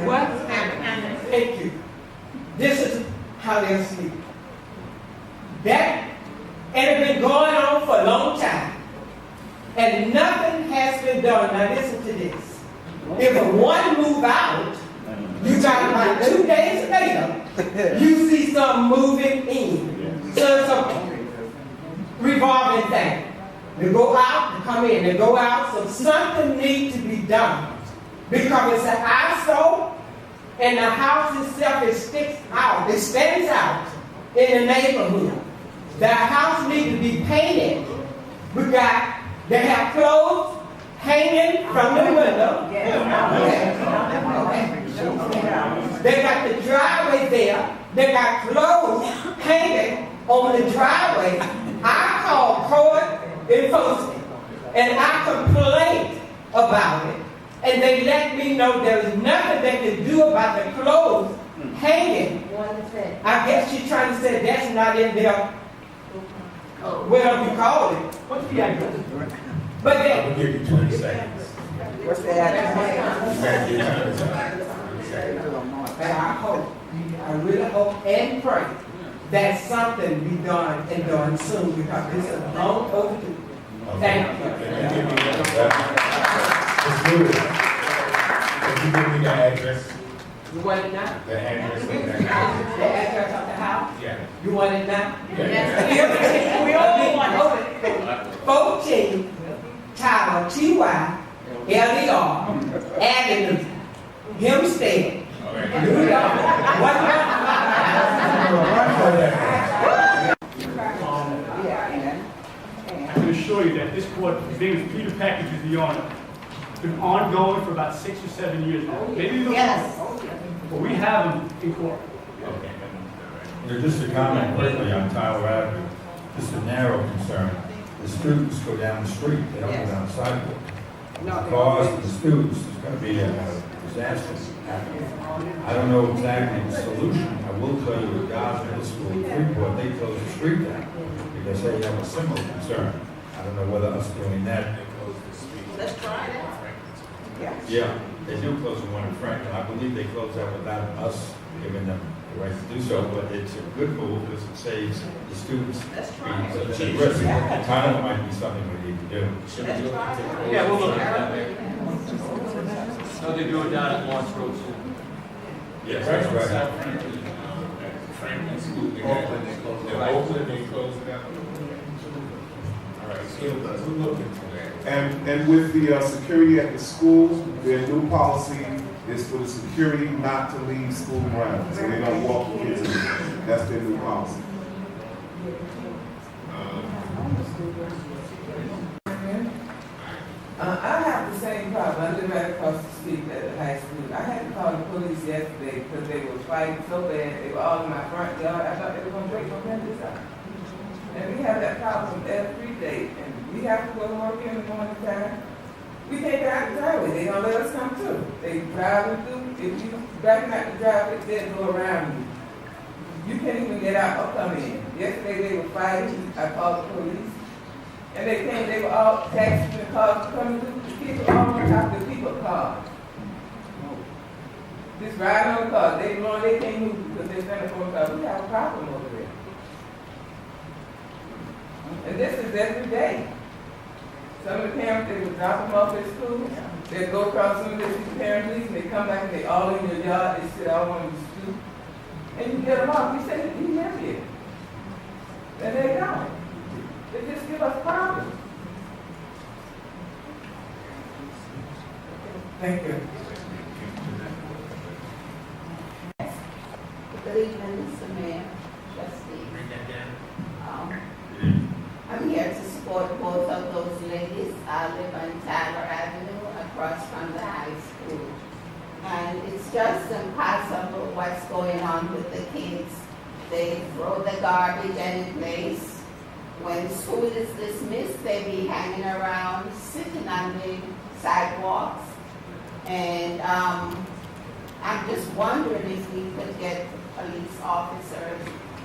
S12: What? Thank you. This is how they're sleeping. That, and it's been going on for a long time. And nothing has been done. Now listen to this. If one move out, you got about 2 days later, you see some moving in. So it's a revolving thing. They go out, they come in, they go out. So something needs to be done. Because it's an eyesore, and the house itself, it sticks out, it stands out in the neighborhood. The house needs to be painted. They have clothes hanging from the window. They got the driveway there. They got clothes hanging on the driveway. I called code enforcement and I complained about it. And they let me know there was nothing they could do about the clothes hanging. I guess she's trying to say that's not in there. Whatever you call it. What's the address? But then,
S2: I'll give you 20 seconds.
S12: what's the address? And I really hope and pray that something be done and done soon because this is long overdue. Thank you.
S2: Can you give me the address?
S12: You want it now?
S2: The address of the
S12: The
S2: house?
S12: address of the house?
S2: Yeah.
S12: You want it now?
S2: Yeah.
S12: We all want it. 14 Tyler, T-Y-L-E-R, Avenue, Hempstead, New York.
S9: I can assure you that this court, his name is Peter Package, is the owner. It's been ongoing for about 6 or 7 years now. Maybe even more. But we have him in court.
S5: Just a comment quickly on Tyler Avenue, just a narrow concern. The students go down the street, they don't go down the sidewalk. Because of the students, there's going to be a disaster happening. I don't know exactly the solution. I will tell you that Dodge Middle School, Freeport, they closed the street down because they have a similar concern. I don't know whether us doing that.
S12: Let's try it.
S5: Yeah, they do close the one in Franklin. I believe they closed that without us giving them the right to do so, but it's a good move because it saves the students being such a risk. Tyler might be something we need to do.
S7: Yeah, we'll look at that. So they do it down at Lawrence Road too.
S5: Yes, that's right.
S2: Franklin School, they opened, they closed it down. All right, so we're looking for that.
S11: And with the security at the schools, their new policy is for the security not to leave school grounds. So they're gonna walk the kids in. That's their new policy.
S12: I have the same problem. I live right across the street at the high school. I had to call the police yesterday because they were fighting so bad. They were all in my front yard. I thought they were going to break my windows out. And we have that problem every day. And we have to go to work in the morning time. We can't get out the driveway. They don't let us come through. They driving through. If you backing out the driveway, they'll go around you. You can't even get out or come in. Yesterday they were fighting. I called the police. And they came, they were all taxis and cars coming through. The people all on top of the people's cars. Just riding on the cars. They blowing, they can't move because they're standing for the car. We have a problem over there. And this is every day. Some of the parents, they would drop them off at school. They'd go across some of the parents' leaves, and they come back and they all in your yard. They sit all on the stoop. And you get them off. You say, you live here. And they don't. They just give us problems. Thank you.
S16: Good evening, Mr. Mayor, Trustee. I'm here to support both of those ladies. I live on Tyler Avenue across from the high school. school. And it's just impossible what's going on with the kids. They throw the garbage any place. When school is dismissed, they be hanging around, sitting on the sidewalks. And I'm just wondering if we could get police officers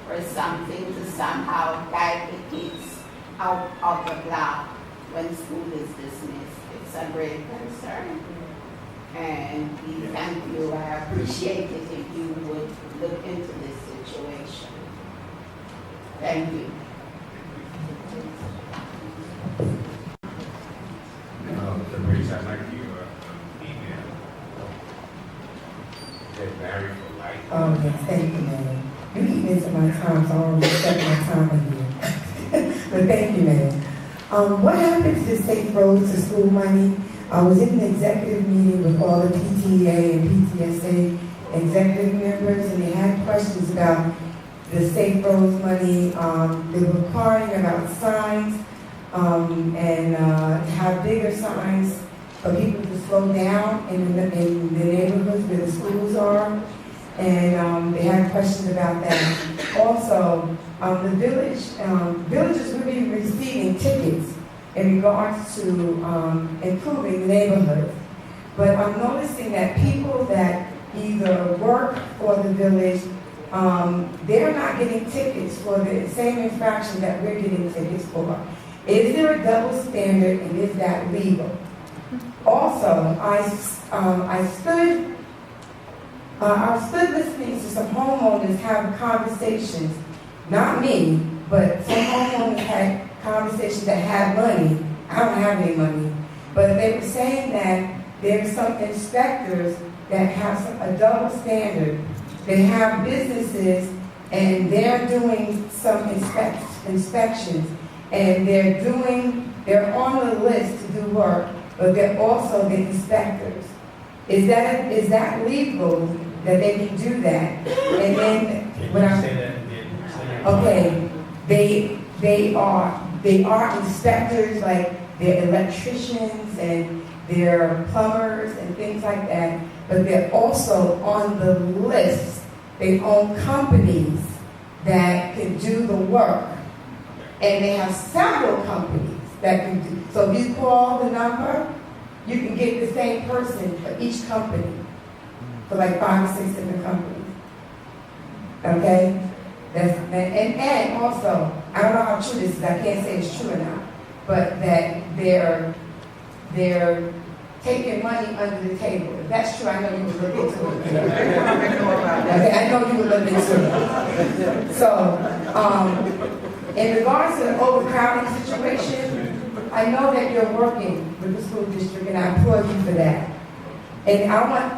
S16: or something to somehow guide the kids out of the block when school is dismissed. It's a great concern. And we thank you. I appreciate it if you would look into this situation. Thank you.
S2: The bridge, I'd like you email. Get married for life.
S17: Oh, yes, thank you, ma'am. You eat into my time, so I already set my time again. But thank you, ma'am. What happened to the Safe Roads to School money? I was in an executive meeting with all the PTA and PTSA executive members, and they had questions about the Safe Roads money. They were inquiring about signs and have bigger signs for people to slow down in the neighborhoods where the schools are. And they had questions about that. Also, the villages will be receiving tickets in regards to improving the neighborhoods. But I'm noticing that people that either work for the village, they're not getting tickets for the same infraction that we're getting tickets for. Is there a double standard, and is that legal? Also, I stood listening to some homeowners have conversations, not me, but some homeowners had conversations that had money. I don't have any money. But they were saying that there's some inspectors that have a double standard. They have businesses and they're doing some inspections, and they're on the list to do work, but they're also the inspectors. Is that legal that they can do that? And then when they are inspectors, like they're electricians and they're plumbers and things like that, but they're also on the list. They own companies that can do the work. And they have several companies that can do. So if you call the number, you can get the same person for each company, for like 5 or 6 different companies. Okay? And also, I don't know how true this is, I can't say it's true or not, but that they're taking money under the table. If that's true, I know you would look into it. Okay, I know you would look into it. So, in regards to the overcrowding situation, I know that you're working with the school district, and I applaud you for that. And I want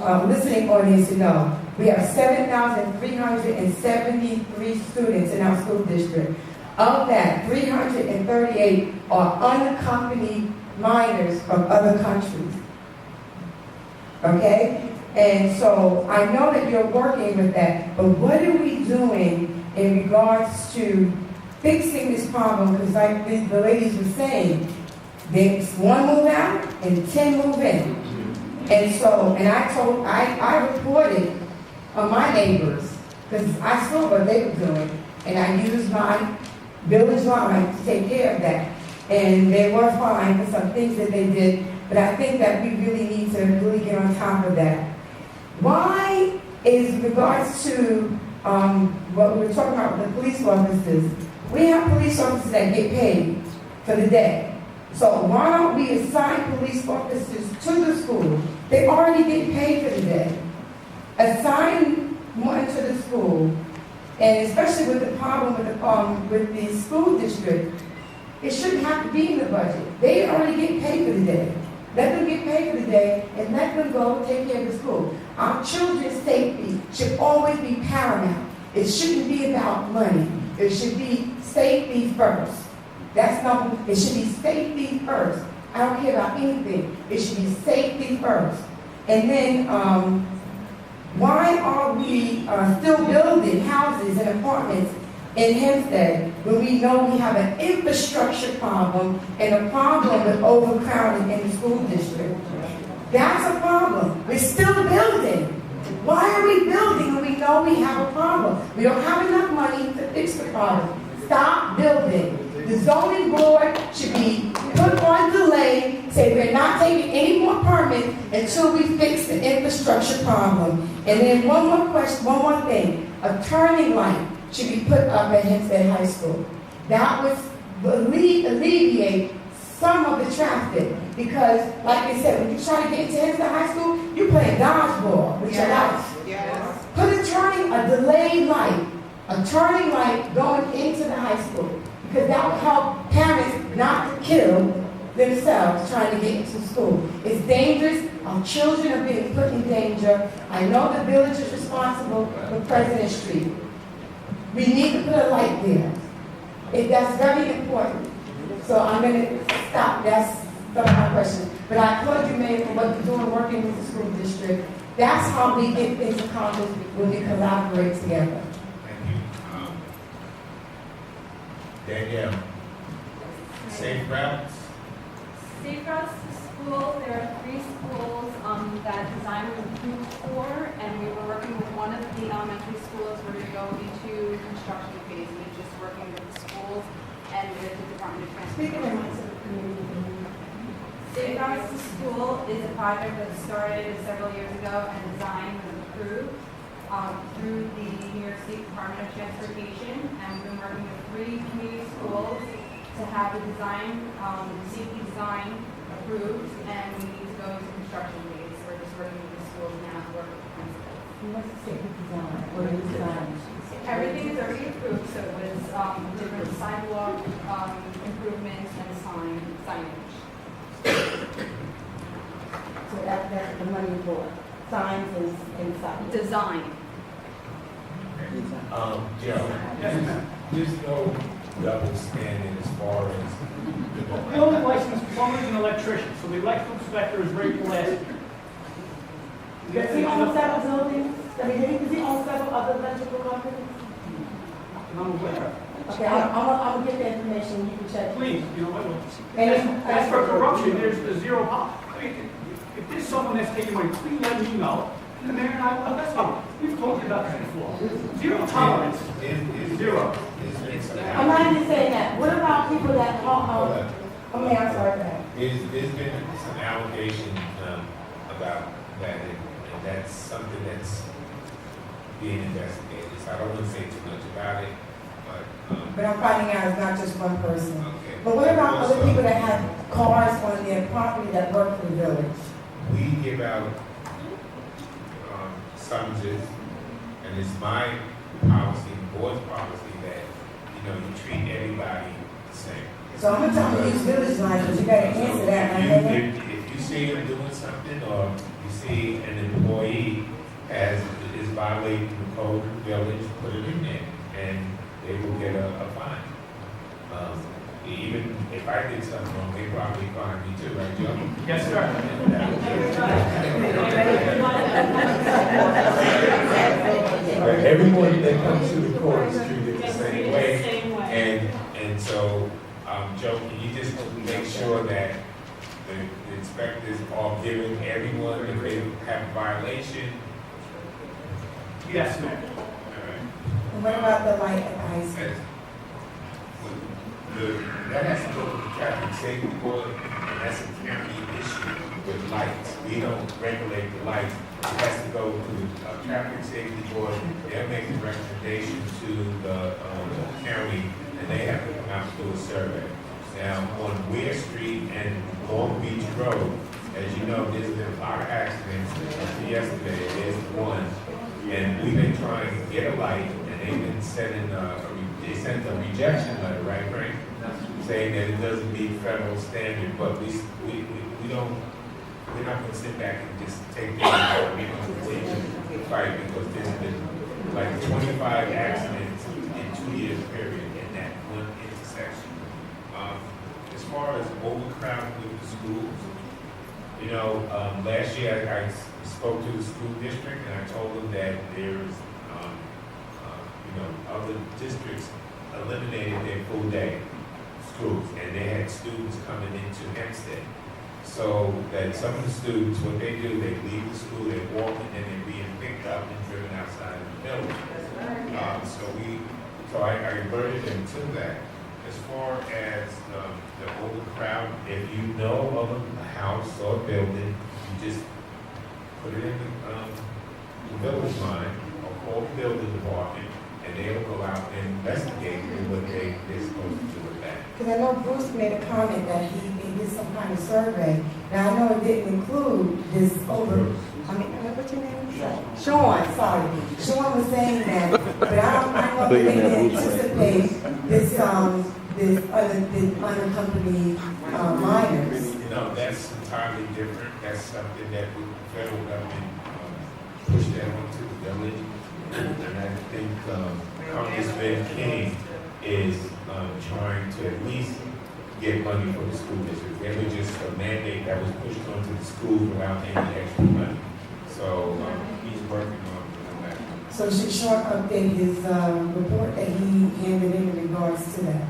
S17: our listening audience to know we have 7,373 students in our school district. Of that, 338 are unaccompanied minors from other countries. Okay? And so I know that you're working with that, but what are we doing in regards to fixing this problem? Because like the ladies were saying, there's 1 move out and 10 move in. And so, I reported on my neighbors, because I saw what they were doing, and I used my village line to take care of that. And they were fine for some things that they did, but I think that we really need to really get on top of that. Why is in regards to what we were talking about with the police officers, we have police officers that get paid for the day. So why don't we assign police officers to the school? They already get paid for the day. Assign one to the school, and especially with the problem with the school district, it shouldn't have to be in the budget. They already get paid for the day. Let them get paid for the day and let them go take care of the school. Our children's safety should always be paramount. It shouldn't be about money. It should be safety first. It should be safety first. I don't care about anything. It should be safety first. And then, why are we still building houses and apartments in Hempstead when we know we have an infrastructure problem and a problem with overcrowding in the school district? That's a problem. We're still building. Why are we building when we know we have a problem? We don't have enough money to fix the problem. Stop building. The zoning board should be put on delay, say we're not taking any more permits until we fix the infrastructure problem. And then one more question, one more thing. A turning light should be put up at Hempstead High School. That would alleviate some of the traffic. Because, like I said, when you try to get into Hempstead High School, you're playing dodgeball with your lights.
S12: Yes.
S17: Put a delayed light, a turning light going into the high school. Because that will help parents not to kill themselves trying to get into school. It's dangerous. Our children are being put in danger. I know the village is responsible for President Street. We need to put a light there. That's very important. So I'm going to stop. That's some of my questions. But I applaud you, Mayor, for what you're doing, working with the school district. That's how we get things accomplished when we collaborate together.
S2: Thank you. Danielle, safe routes?
S18: Safe routes to school, there are 3 schools that design was approved for, and we were working with one of the elementary schools. We're going to go into construction phase, and just working with the schools and with the Department of Transportation. Safe routes to school is a project that started several years ago, and design was approved through the New York State Department of Transportation, and we've been working with 3 community schools to have the design, safety design approved, and we need to go into construction phase. We're just working with the schools now to work with the principals.
S17: What's the safety design? What is the design?
S18: Everything is already approved, so it was different sidewalk improvements and signage.
S17: So that's the money for signs and stuff.
S18: Design.
S2: Joe, there's no double standard as far as.
S9: We only license plumbers and electricians, so the electrical inspector is very last.
S17: Does he own several buildings? Does he own several other electrical companies?
S9: And I'm aware.
S17: Okay, I'm gonna get the information, you can check.
S9: Please, you know what?
S17: And
S9: As for corruption, there's zero. I mean, if there's someone that's taking money, please let me know. The mayor and I, that's fine. We've talked about this before. Zero tolerance. Zero.
S17: I'm not even saying that. What about people that, I'm sorry, that.
S2: There's been some allegations about that, and that's something that's being investigated. So I don't want to say too much about it,
S17: But I'm finding out it's not just one person.
S2: okay.
S17: But what about other people that have cars on their property that work for the village?
S2: We give out summonses, and it's my policy, the board's policy, that, you treat everybody the same.
S17: So I'm gonna tell them to use village line, because you gotta answer that. and I know that.
S2: If you see them doing something, or you see an employee is violating the code of the village, put it in there, and they will get a fine. Even if I did something wrong, they probably fine me too, right, Joe?
S9: Yes, sir.
S2: But everyone that comes to the court is treated the same way. And so, Joe, can you just make sure that the inspectors are giving everyone, if they have a violation?
S9: Yes, ma'am.
S17: And what about the light at the high school?
S2: That has to go to the traffic safety board, and that's a county issue with lights. We don't regulate the lights. It has to go to the traffic safety board. They'll make a recommendation to the county, and they have to come out and do a survey. Now, on Weir Street and Long Beach Road, as you know, there's been a lot of accidents. Yesterday, there's one, and we've been trying to get a light, and they've been sending they sent a rejection letter, right, Frank? Saying that it doesn't meet federal standard, but we're not gonna sit back and just take this, we're gonna continue to fight, because there's been like 25 accidents in 2 years period in that one intersection. As far as overcrowding with the schools, last year I spoke to the school district, and I told them that there's other districts eliminated their full day schools, and they had students coming into Hempstead. so that some of the students, what they do, they leave the school, they walk, and then they're being picked up and driven outside of the building. So I alerted them to that. As far as the overcrowd, if you know of a house or a building, you just put it in the village line or call the building department, and they'll go out and investigate what they're supposed to do with that.
S17: Because I know Bruce made a comment that he did some kind of survey. Now, I know it didn't include this what's your name? Sean, sorry. Sean was saying that, but I know that they didn't anticipate this unaccompanied minors.
S2: No, that's entirely different. That's something that the federal government pushed that onto the village. And I think Congressman King is trying to at least get money for the school district. It was just a mandate that was pushed onto the school without any extra money. So he's working on that.
S17: So should Sean update his report that he handed in regards to that?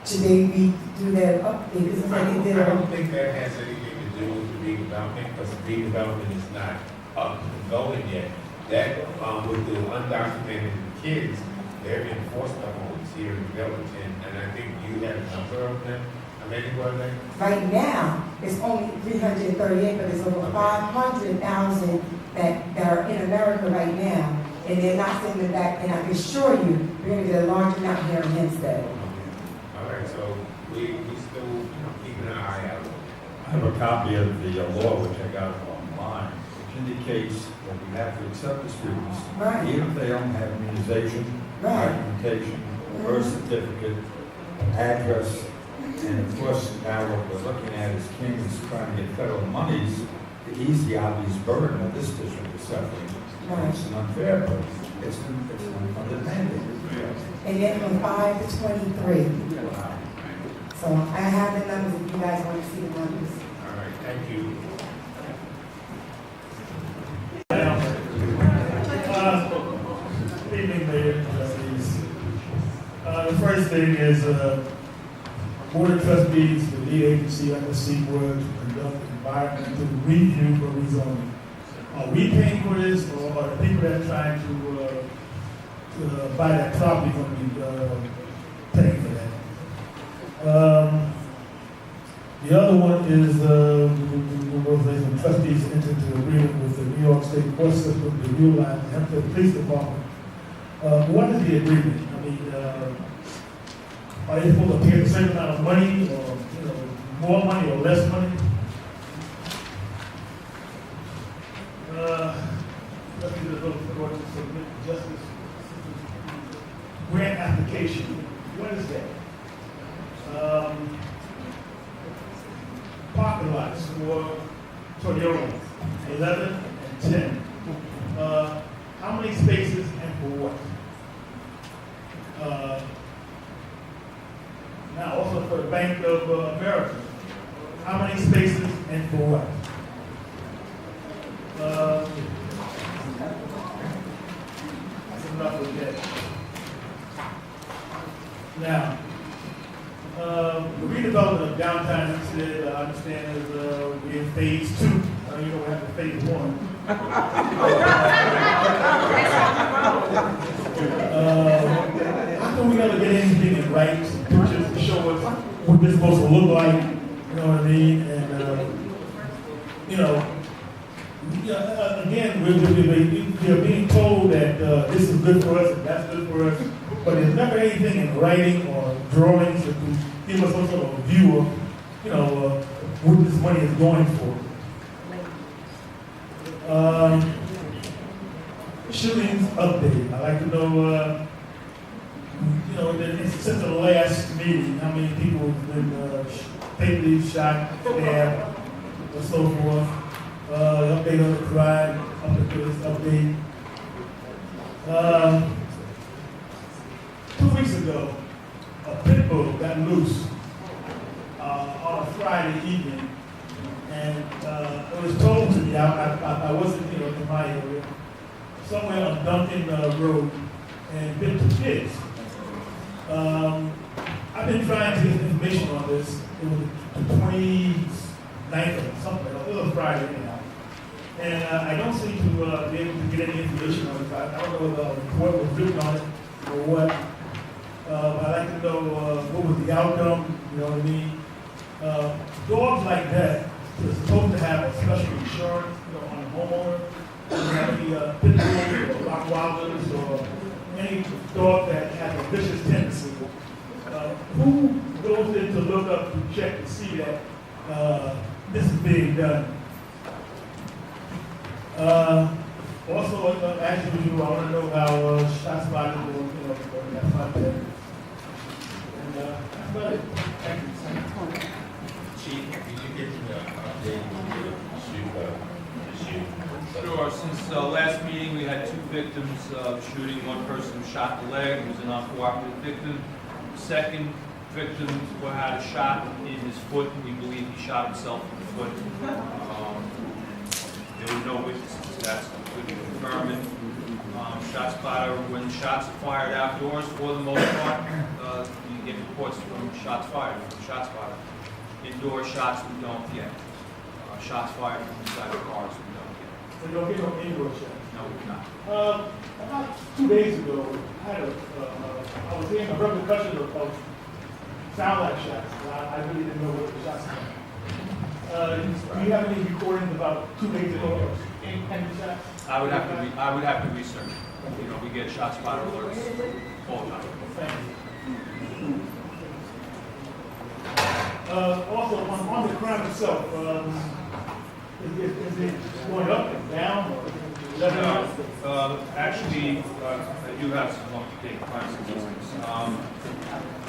S17: Should they do that update? Because it's like they did.
S2: I don't think that has anything to do with the redevelopment, because the redevelopment is not up and going yet. That, with the undocumented kids, they're in foster homes here in the village, and I think you had a number of them. How many were they?
S17: Right now, it's only 338, but there's over 500,000 that are in America right now, and they're not sending them back. And I can assure you, we're going to get a large amount here in Hempstead.
S2: All right, so we still keeping an eye out.
S5: I have a copy of the law, which I got online, which indicates that we have to accept the students,
S17: Right.
S5: even if they don't have immunization,
S17: Right.
S5: documentation, birth certificate, address, and of course, now what we're looking at is King is trying to get federal monies to ease the obvious burden that this district is suffering.
S17: Right.
S5: It's an unfair burden. It's an unfunded mandate.
S17: And then from 5 to 23. So I have the numbers if you guys want to see the numbers.
S2: All right, thank you.
S1: Good evening, Mayor and trustees. The first thing is, Board of Trustees, the lead agency under CWORD to conduct environmental review for rezoning. Are we paying for this, or are the people that are trying to buy that property going to be paying for that? The other one is, the trustees entered into agreement with the New York State Court System to utilize the Hempstead Police Department. What is the agreement? I mean, are they supposed to pay a certain amount of money, or more money or less money? Let me just look for to submit justice grant application. What is that? Parking lots for Toyota, 11 and 10. How many spaces and for what? Now, also for the Bank of America, how many spaces and for what? That's enough of that. Now, the redevelopment of downtown Hempstead, I understand, is we're in phase 2. I know you don't have the phase 1. How come we never get anything in writing, some pictures to show us what this is supposed to look like? You know what I mean? And again, we're being told that this is good for us and that's good for us, but there's never anything in writing or drawings that can give us some sort of view of, what this money is going for. Shootings update. I'd like to know, since the last meeting, how many people have been fatally shot, stabbed, and so forth. Update on the crime, update. 2 weeks ago, a pit bull got loose on a Friday evening, and it was told to me, I wasn't in my area, somewhere on Duncan Road, and bit 2 kids. I've been trying to get information on this. It was the
S19: 9th or something, it was Friday anyhow. And I don't seem to be able to get any information on it. I don't know if the report was written on it or what. But I'd like to know what was the outcome, you know what I mean? Dogs like that are supposed to have a special insurance, you know, on the homeowner. Do you have any pit bulls or Rottweilers or any dog that has a vicious tendency? Who goes in to look up to check to see that this is being done? Also, as usual, I want to know how ShotSpotter is doing, you know, that's not there. And that's about it. Thank you.
S2: Chief, did you get the update on the shoot?
S7: Sure, since last meeting, we had 2 victims of shooting. One person was shot in the leg, who was a non-cooperative victim. The second victim had a shot in his foot, and we believe he shot himself in the foot. There were no witnesses, that's completely confirmed. ShotSpotter, when shots are fired outdoors, for the most part, you get reports from shots fired from ShotSpotter. Indoor shots, we don't get. Shots fired from inside of cars, we don't get.
S19: So you don't get no indoor shots?
S7: No, we do not.
S19: About 2 days ago, I was hearing a repercussion of sound like shots. I really didn't know what the shots were. Do you have any recordings about 2 days ago of any shots?
S7: I would have to research. You know, we get ShotSpotter alerts all the time.
S19: Thank you. Also, on the crime itself, is it going up and down or leveling out?
S7: Actually, I do have some up-to-date crime statistics.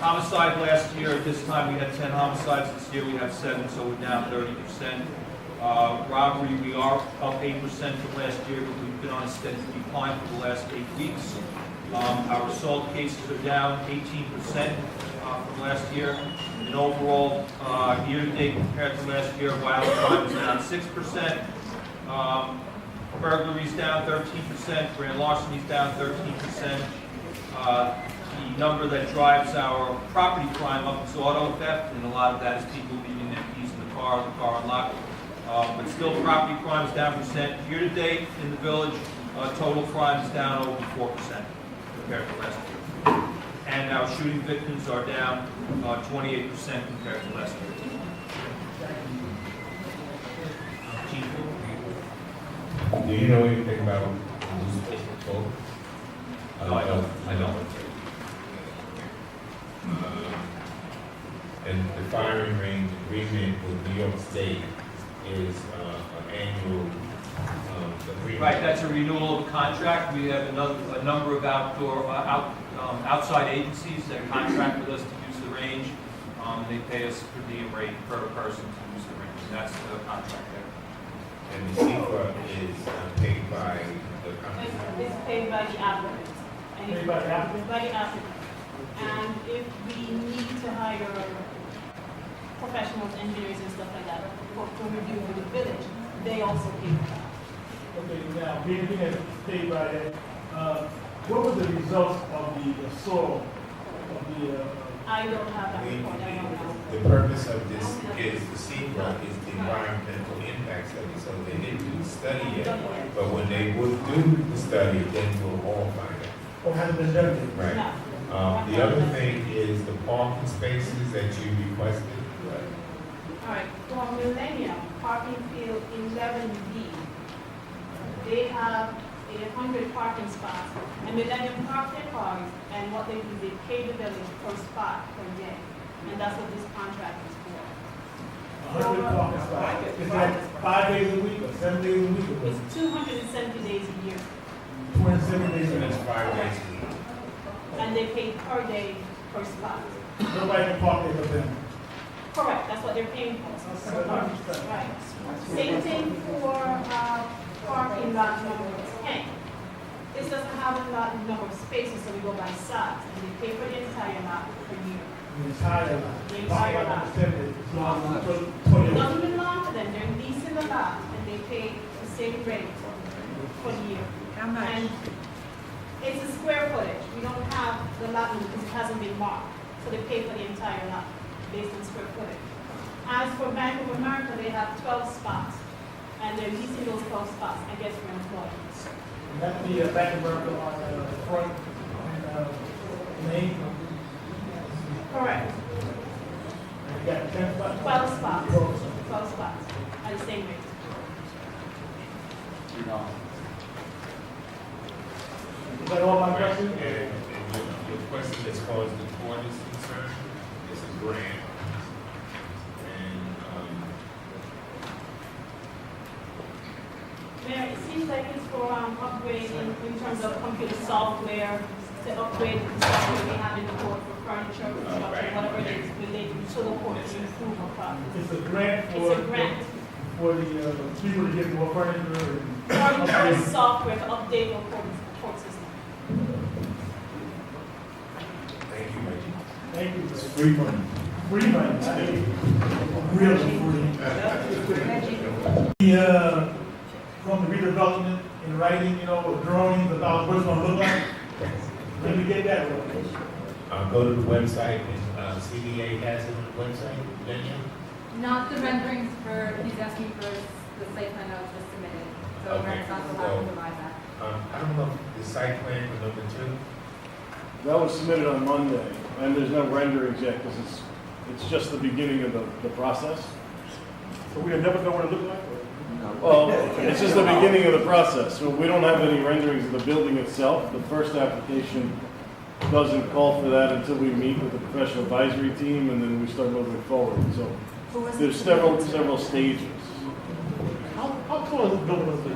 S7: Homicide last year, at this time, we had 10 homicides. This year, we have 7, so we're down 30%. Robbery, we are up 8% from last year, but we've been on a steady decline for the last 8 weeks. Our assault cases are down 18% from last year. And overall, year-to-date compared to last year, violent crime is down 6%. Burglaries down 13%. Grand larceny is down 13%. The number that drives our property crime up is auto theft, and a lot of that is people leaving their keys in the car unlocked. But still, property crime is down percent. Year-to-date in the village, total crime is down over 4% compared to last year. And our shooting victims are down 28% compared to last year. Chief?
S2: Do you know anything about who's vote?
S7: No, I don't.
S2: And the firing range agreement with New York State is an annual agreement.
S7: Right, that's a renewal of the contract. We have a number of outside agencies that contract with us to use the range. They pay us per diem rate per person to use the range, and that's the contract there.
S2: And the CEQA is paid by the company.
S8: It's paid by the applicant.
S19: Paid by the applicant?
S8: By the applicant. And if we need to hire professionals, engineers and stuff like that for review with the village, they also pay for that.
S19: Okay, now, being paid by that, what were the results of the soil of the?
S8: I don't have that report, I don't know.
S2: The purpose of this is the CEQA is the environmental impact study, so they didn't do the study yet. But when they would do the study, then we'll all find out.
S19: Or hasn't been done yet?
S2: Right.
S8: No.
S2: The other thing is the parking spaces that you requested.
S8: All right, for Millennium, parking field 11B, they have 100 parking spots, and Millennium park their cars, and what they do, they pay the village per spot per day, and that's what this contract is for.
S19: 100 parking spots. Is that 5 days a week or 7 days a week? Or
S8: It's 270 days a year,
S19: 27 days a
S2: And
S19: week?
S2: that's 5 days.
S8: and they pay per day per spot.
S19: Nobody can park there but them.
S8: Correct, that's what they're paying for. Right. Same thing for parking lot number 10. This doesn't have a lot number of spaces, so we go by size, and they pay for the entire lot per year.
S19: The entire lot.
S8: The entire lot.
S19: It's long,
S8: It doesn't belong to them, they're leasing the lot, and they pay the same rate for the year.
S6: How much?
S8: And it's a square footage, we don't have the lot number because it hasn't been marked, so they pay for the entire lot based on square footage. as for Bank of America, they have 12 spots, and they're leasing those 12 spots, I guess, for employees.
S19: That would be a Bank of America on the front, main.
S8: Correct.
S19: You got 10 spots?
S8: 12 spots. 12 spots at the same rate.
S19: Is that all my questions?
S2: And your question as far as the court is concerned, it's a grant. And,
S8: Mayor, it seems like it's for upgrading in terms of computer software, to upgrade the software we have in the court for furniture, construction, whatever it is related to the court to improve our process.
S19: It's a grant for.
S8: It's a grant.
S19: For the people to get more furniture and.
S8: Furniture software to update our court system.
S2: thank you, Reggie.
S19: Thank you.
S5: It's free money.
S19: Free money, I mean, really free. From the redevelopment in writing, you know, with drawings about what it's gonna look like. Let me get that one.
S2: Go to the website, and CDA has it on the website, Daniel?
S18: Not the renderings for, he's asking for the site plan that was just submitted. So
S2: Okay.
S18: Renaissance will have to provide that.
S2: I don't know, the site plan for number 2?
S1: That was submitted on Monday, and there's no renderings yet, because it's just the beginning of the process.
S19: So we never know what it looks like?
S1: Well, it's just the beginning of the process, so we don't have any renderings of the building itself. The first application doesn't call for that until we meet with the professional advisory team, and then we start moving forward, so there's several stages.
S19: How tall is the building gonna be?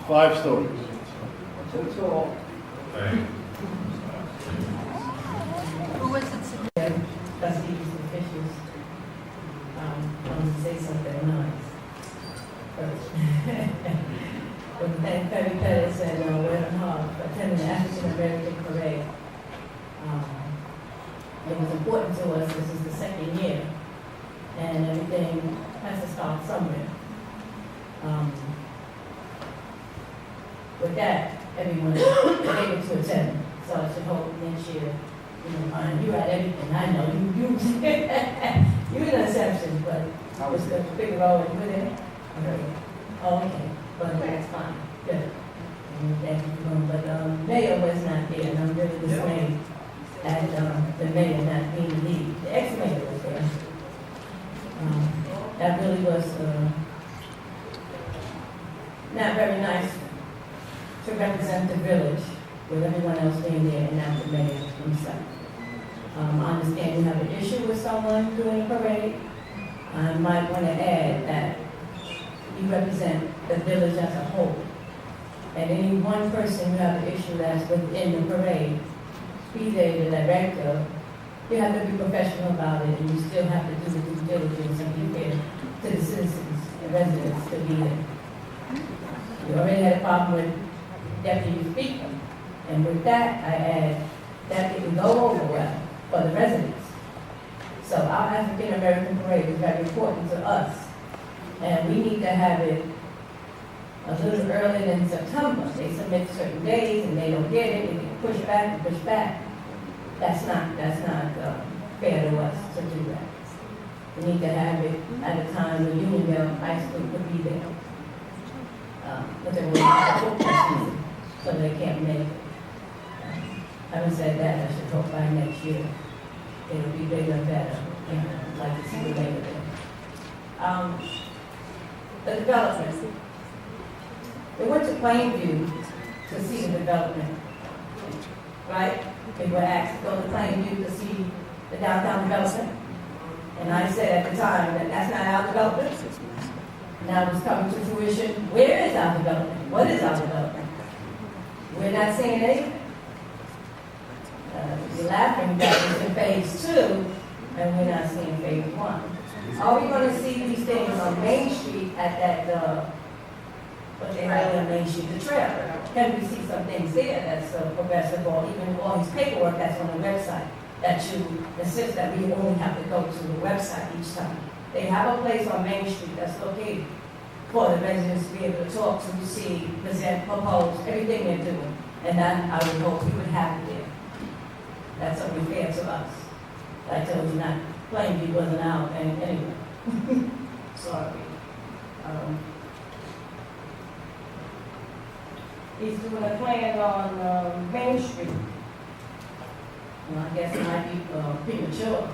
S1: 5 stories.
S18: Who was it submitted?
S17: Trustees and officials, want to say something nice first. When Patty Pettis and Warren Hall attended the African American Parade, it was important to us, this is the second year, and everything has to start somewhere. With that, everyone was able to attend, so I should hope next year, you had everything, I know, you an exception, but I was the big role in with it. Oh, okay, but that's fine, good. Thank you, but mayor was not there, and I'm really dismayed at the mayor not being the lead. The ex-mayor was there. That really was not very nice to represent the village with everyone else being there and not the mayor himself. I understand you have an issue with someone doing a parade. I might want to add that you represent the village as a whole. And any one person who have an issue that's within the parade, be they the director, you have to be professional about it, and you still have to do the due diligence and be fair to the citizens and residents to be there. You already had a problem with deputy speaker, and with that, I add that it can go over well for the residents. So our African American Parade is very important to us, and we need to have it a little earlier than September. They submit certain days and they don't get it, they get pushed back and pushed back. That's not fair to us to do that. We need to have it at a time when Uniondale High School could be there. But they will so they can't make it. Having said that, I should hope by next year it'll be bigger and better. And I'd like to see the mayor there. The development. They went to Plainview to see the development, right? They were asked to go to Plainview to see the downtown development. And I said at the time that that's not our development. Now it's coming to fruition. Where is our development? What is our development? We're not seeing anything. You're laughing that it's in phase 2, and we're not seeing phase 1. Are we going to see these things on Main Street at that, what they have on Main Street, the trail? Can we see some things there that's progressive, or even all his paperwork that's on the website, that you insist that we only have to go to the website each time? They have a place on Main Street that's located for the residents to be able to talk to, see, present, propose, everything they're doing. And that I would hope we would have it there. That's only fair to us. I told you not, Plainview wasn't out, and anyway.
S20: Sorry. He's doing a plan on Main Street. Well, I guess it might be premature.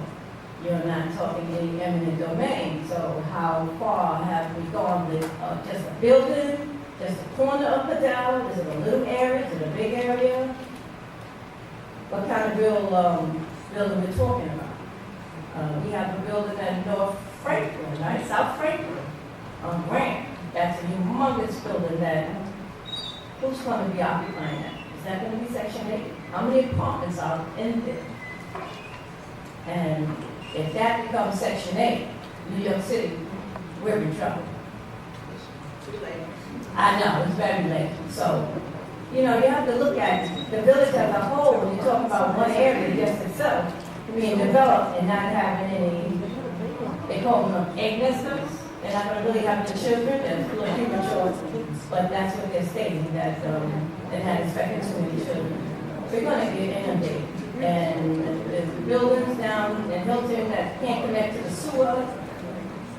S20: You're not talking any eminent domain, so how far have we gone with just a building, just a corner of Padel? Is it a little area, is it a big area? What kind of building we're talking about? We have a building at North Franklin, right, South Franklin, on Grant. That's a humongous building that, who's going to be occupying that? Is that going to be Section 8? How many apartments are in there? And if that becomes Section 8, New York City, we're in trouble. I know, it's very late. So, you know, you have to look at the village as a whole. When you talk about one area just itself being developed and not having any, they call them egg nesters. They're not going to really have the children. They're a little premature, but that's what they're stating, that they're not expecting too many children. We're going to get inundated. And there's buildings down in Hilton that can't connect to the sewer.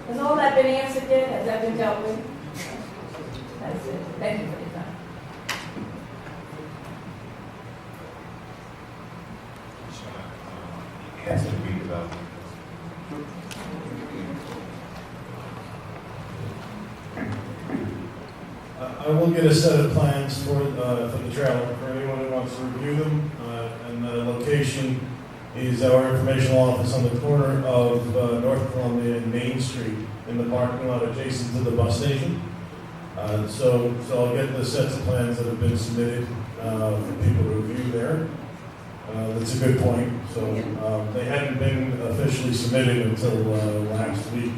S20: Has all that been answered yet? Has that been dealt with? That's it. Thank you for your time.
S2: Has to be developed.
S1: I will get a set of plans for the trailer for anyone who wants to review them. And the location is our informational office on the corner of North Columbia and Main Street in the parking lot adjacent to the bus station. So I'll get the sets of plans that have been submitted for people to review there. That's a good point. So they hadn't been officially submitted until last week.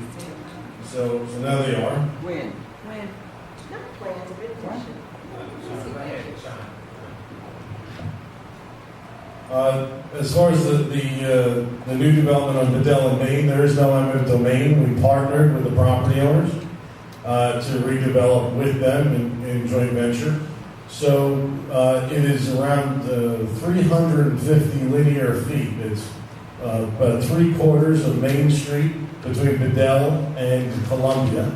S1: So now they are.
S12: When?
S20: When?
S12: Not plans, written question.
S1: As far as the new development on Bedell and Main, there is no eminent domain. We partnered with the property owners to redevelop with them in joint venture. So it is around 350 linear feet. It's about 3/4 of Main Street between Bedell and Columbia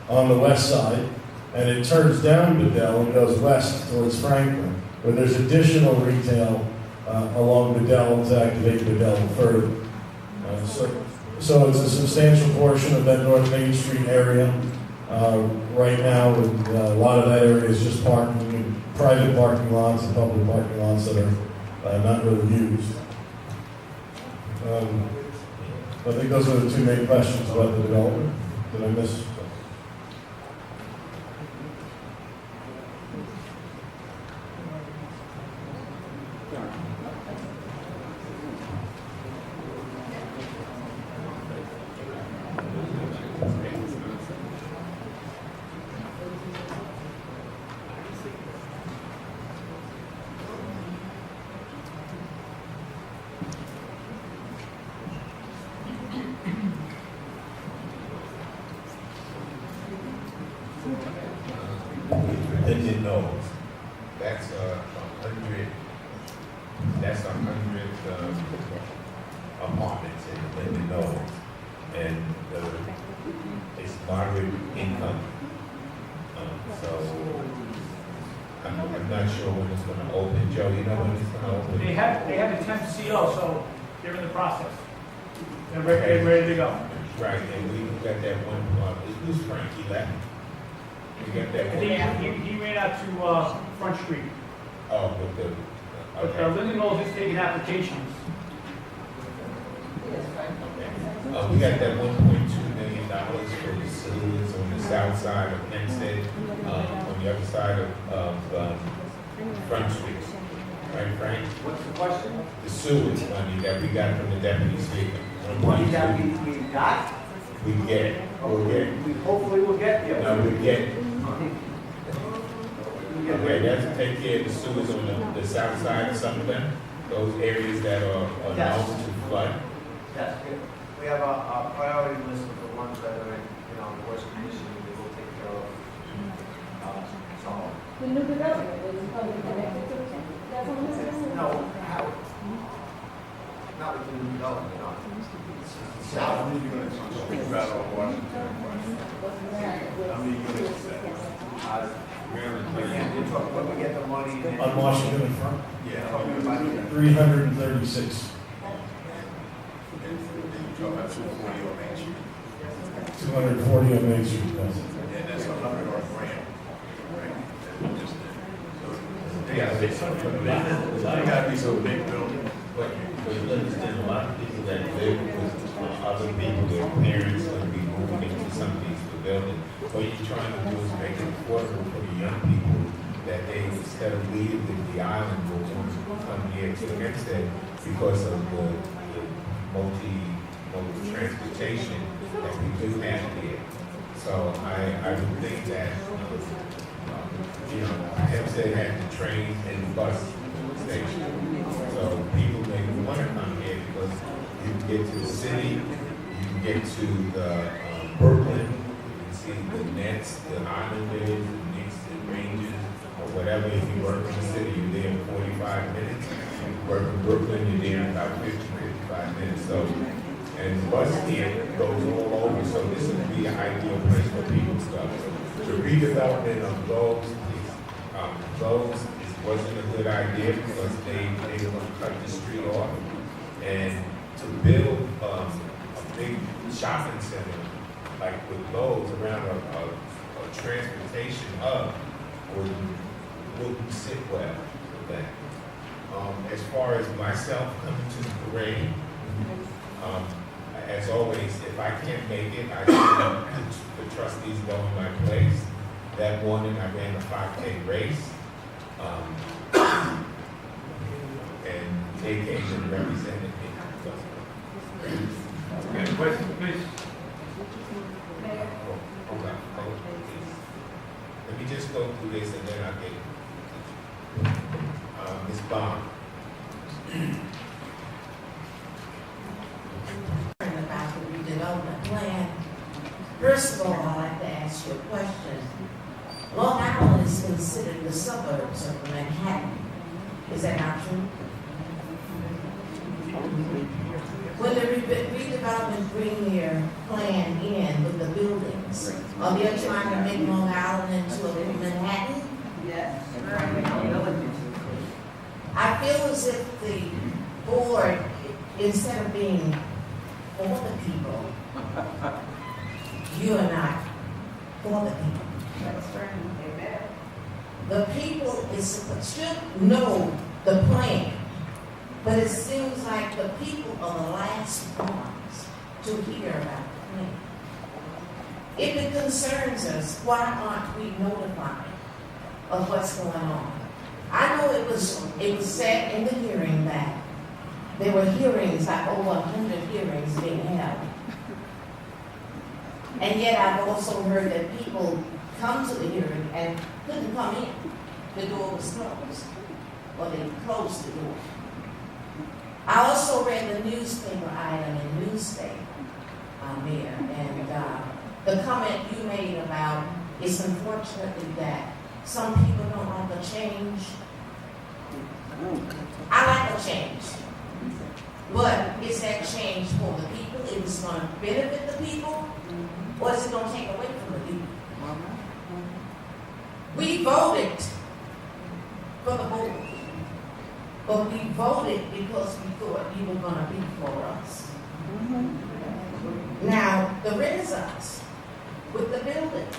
S1: on the west side, and it turns down Bedell and goes west towards Franklin, where there's additional retail along Bedell to activate Bedell further. So it's a substantial portion of that North Main Street area right now, and a lot of that area is just parking, private parking lots and public parking lots that are not really used. I think those are the two main questions about the development. Did I miss?
S2: Linden Knolls. That's 100. That's 100 apartments in Linden Knolls, and it's moderate income. So I'm not sure when it's going to open. Joe, you know when it's going to open?
S9: They have a temp CO, so they're in the process. They're ready to go.
S2: Right, and we got that one. Who's Frank? He left. We got that
S9: I
S2: one.
S9: think he ran out to Front Street.
S2: Oh, with the.
S9: But Linden Knolls is taking applications.
S2: We got that $1.2 million for the sewers on the south side of Hempstead, on the other side of Front Street. Right, Frank?
S10: What's the question?
S2: The sewage money that we got from the deputy speaker.
S10: Money that we got?
S2: We get it. We'll get it.
S10: We hopefully will get it.
S2: No, we get it. Okay, that's to take care of the sewers on the south side of some of them, those areas that are known to flood.
S10: Yes, we have a priority list of the ones that are in, the worst condition, we will take care of. So,
S8: The new development is probably connected to it. That's what I'm saying?
S10: no, how? not within the development, no.
S3: How many units on Street Battle of Washington? How many units is that?
S10: Again, you're talking, when we get the money.
S1: On Washington and Front,
S3: Yeah.
S10: Talking about the
S1: 336,
S3: And you talk about 240 on Main Street.
S1: 240 on Main Street, yes.
S3: And that's $100 grand, right? That just- so They gotta be so big building.
S2: But you understand, a lot of people that live with other people, their parents are gonna be moving into some of these buildings. What you're trying to do is make it affordable for the young people that they, instead of leaving the island, will come here to Hempstead because of the multi-modal transportation that we do have here. So I would think that, Hempstead has the train and the bus station. So people may want to come here because you can get to the city, you can get to the Brooklyn, you can see the Nets, the Islanders, the Knicks, the Rangers, or whatever. If you work in the city, you're there in 45 minutes. If you work in Brooklyn, you're there in about 55 minutes. So, and the bus here goes all over, so this would be an ideal place for people to go. The redevelopment of those wasn't a good idea because they were going to cut the street off. And to build a big shopping center like with those around a transportation hub wouldn't sit well with that. As far as myself coming to the parade, as always, if I can't make it, I see the trustees go in my place. That morning I ran a 5K race. And they came and represented me.
S7: Any questions, please?
S2: Hold on, please. Let me just go through this and then I'll get Ms. Bond.
S21: About the redevelopment plan. First of all, I'd like to ask you a question. Long Island is considered the suburbs of Manhattan. Is that not true? When the redevelopment bring their plan in with the buildings, are they trying to make Long Island into a little Manhattan?
S6: Yes.
S21: I feel as if the board, instead of being for the people, you are not for the people.
S6: That's right. Amen.
S21: The people should know the plan, but it seems like the people are the last ones to hear about the plan. If it concerns us, why aren't we notified of what's going on? I know it was said in the hearing that there were hearings, like over 100 hearings being held. And yet I've also heard that people come to the hearing and couldn't come in. The door was closed, or they closed the door. I also read the newspaper item in Newsday, Mayor, and the comment you made about it's unfortunately that some people don't like a change. I like a change. But is that change for the people? Is it going to benefit the people? Or is it going to take away from the people? We voted for the board. But we voted because we thought you were going to be for us. Now, the Renaissance, with the buildings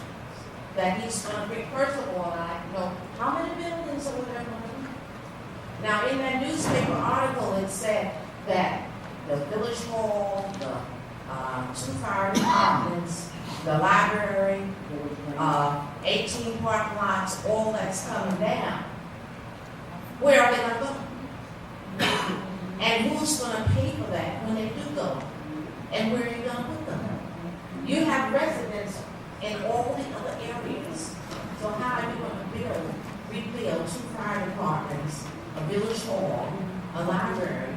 S21: that he's going to bring, first of all, I know how many buildings are there going to be. Now, in that newspaper article, it said that the village hall, the 2 fire departments, the library, 18 park lots, all that's coming down. Where are they going to go? And who's going to pay for that when they do go? And where are you going to put them? You have residents in all the other areas. So how are you going to rebuild 2 fire departments, a village hall, a library?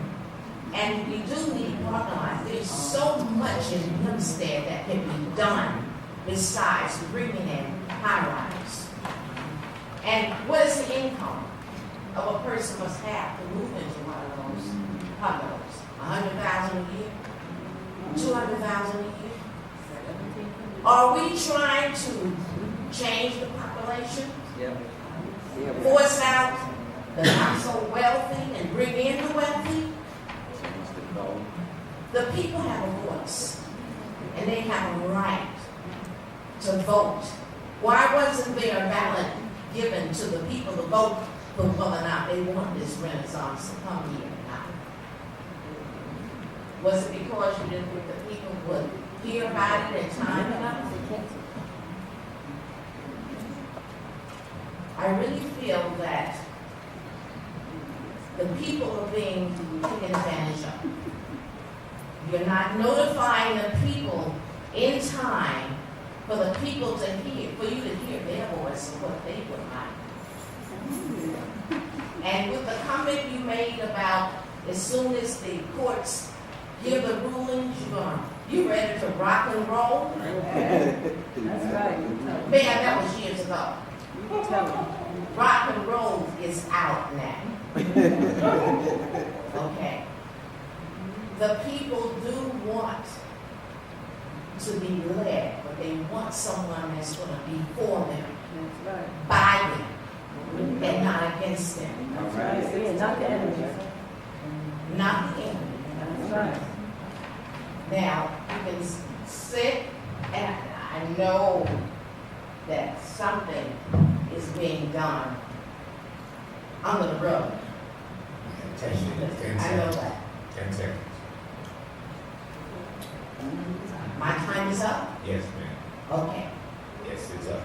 S21: And we do need parking lots. There's so much in Hempstead that can be done besides bringing in high-rise. And what is the income of a person must have to move into one of those condos? 100,000 a year, 200,000 a year? Are we trying to change the population? Force out the not so wealthy and bring in the wealthy? The people have a voice, and they have a right to vote. Why wasn't there a ballot given to the people to vote for whether or not they want this renaissance to come here or not? Was it because you didn't think the people would hear about it in time enough? I really feel that the people are being taken advantage of. You're not notifying the people in time for the people to hear, for you to hear their voice and what they would like. And with the comment you made about as soon as the courts give the rulings, you ready to rock and roll?
S20: That's right.
S21: Man, that was years ago. Rock and roll is out now. Okay. The people do want to be led, but they want someone that's going to be for them, by them, and not against them.
S20: That's right. Yeah, not the enemy.
S21: Not the enemy.
S20: That's right.
S21: Now, you can sit, and I know that something is being done under the rug. I know that.
S2: 10 seconds.
S21: My time is up?
S2: Yes, ma'am.
S21: Okay.
S2: Yes, it's up.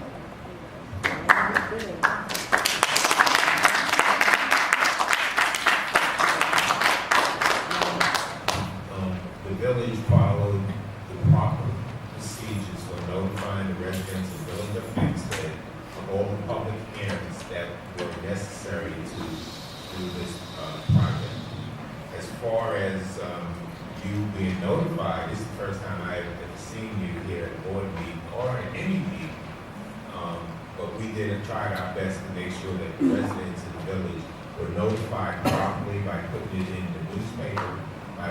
S2: The village followed the proper procedures for notifying the residents of Village of Hempstead of all the public hearings that were necessary to do this project. As far as you being notified, this is the first time I've ever seen you here at a board meeting or at any meeting. But we did try our best to make sure that the residents in the village were notified properly by putting it in the newspaper, by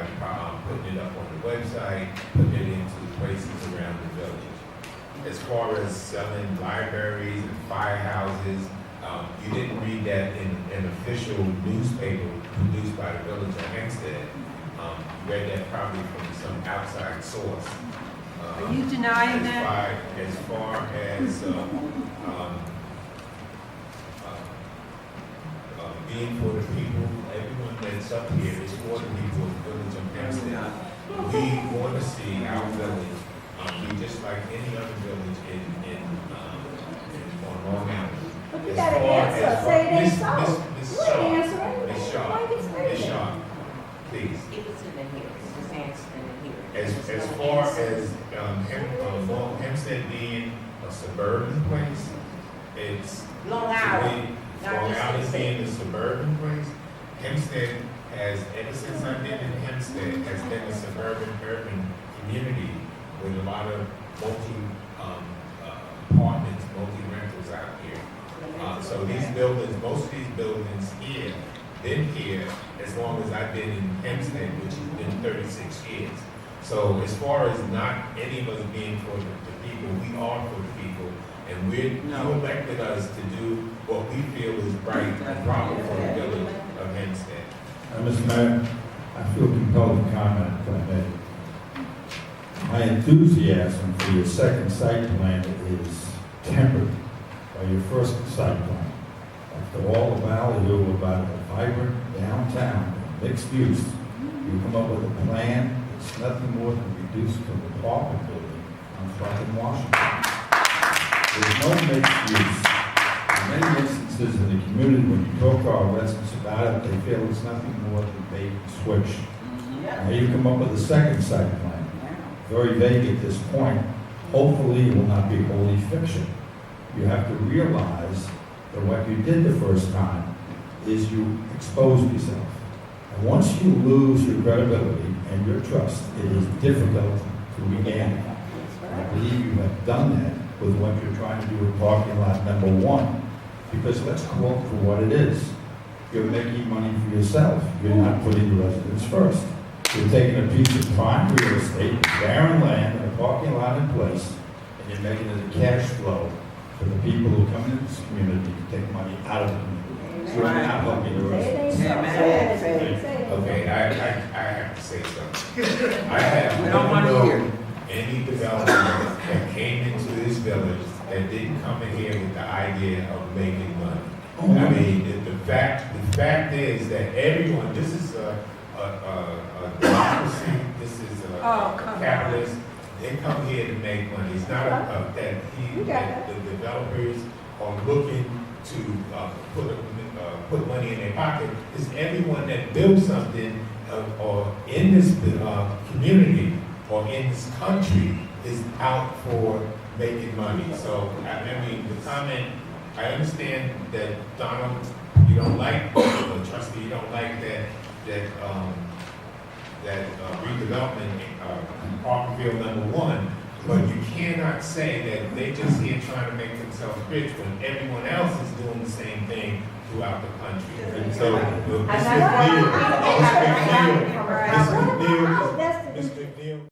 S2: putting it up on the website, putting it into places around the village. As far as selling libraries and firehouses, you didn't read that in an official newspaper produced by the Village of Hempstead. You read that probably from some outside source.
S20: Are you denying that?
S2: As far as being for the people, everyone that's up here is for the people of the Village of Hempstead. We want to see our village be just like any other village on Long Island.
S20: But you gotta answer, say it ain't so. You ain't answering.
S2: Ms. Shaw, please.
S21: It was in the hearings, just answer in the hearings.
S2: As far as Hempstead being a suburban place, it's
S21: Long Island.
S2: Long Island being a suburban place, Hempstead has, ever since I've been in Hempstead, has been a suburban urban community with a lot of apartments, multi-rentals out here. So these buildings, most of these buildings here, been here as long as I've been in Hempstead, which has been 36 years. So as far as not any of us being for the people, we are for the people, and you elected us to do what we feel is right and proper for the village of Hempstead.
S5: Mr. Mayor, I feel compelled to comment if I may. My enthusiasm for your second site plan is tempered by your first site plan. After all the value about a vibrant downtown, mixed use, you come up with a plan that's nothing more than reduced to an apartment building on Front in Washington. There's no mixed use. In many instances in the community, when you talk to our residents about it, they feel it's nothing more than bait and switch. Now you come up with a second site plan, very vague at this point. Hopefully it will not be wholly fiction. You have to realize that what you did the first time is you exposed yourself. And once you lose your credibility and your trust, it is difficult to regain it. I believe you have done that with what you're trying to do with parking lot number 1. Because let's call it for what it is. You're making money for yourself. You're not putting the residents first. You're taking a piece of prime real estate, barren land, and a parking lot in place, and you're making it a cash flow for the people who come into this community to take money out of the community. So you're not helping the residents.
S2: Okay, I have to say something. I have never known any developer that came into this village that didn't come in here with the idea of making money. I mean, the fact is that everyone, this is a democracy, this is a capitalist. They come here to make money. It's not that the developers are looking to put money in their pocket. It's everyone that builds something or in this community or in this country is out for making money. So, I mean, the comment, I understand that Donald, you don't like, the trustee, you don't like that redevelopment, Parkerville #1, but you cannot say that they just here trying to make themselves rich when everyone else is doing the same thing throughout the country. And so, Mr. McNeil,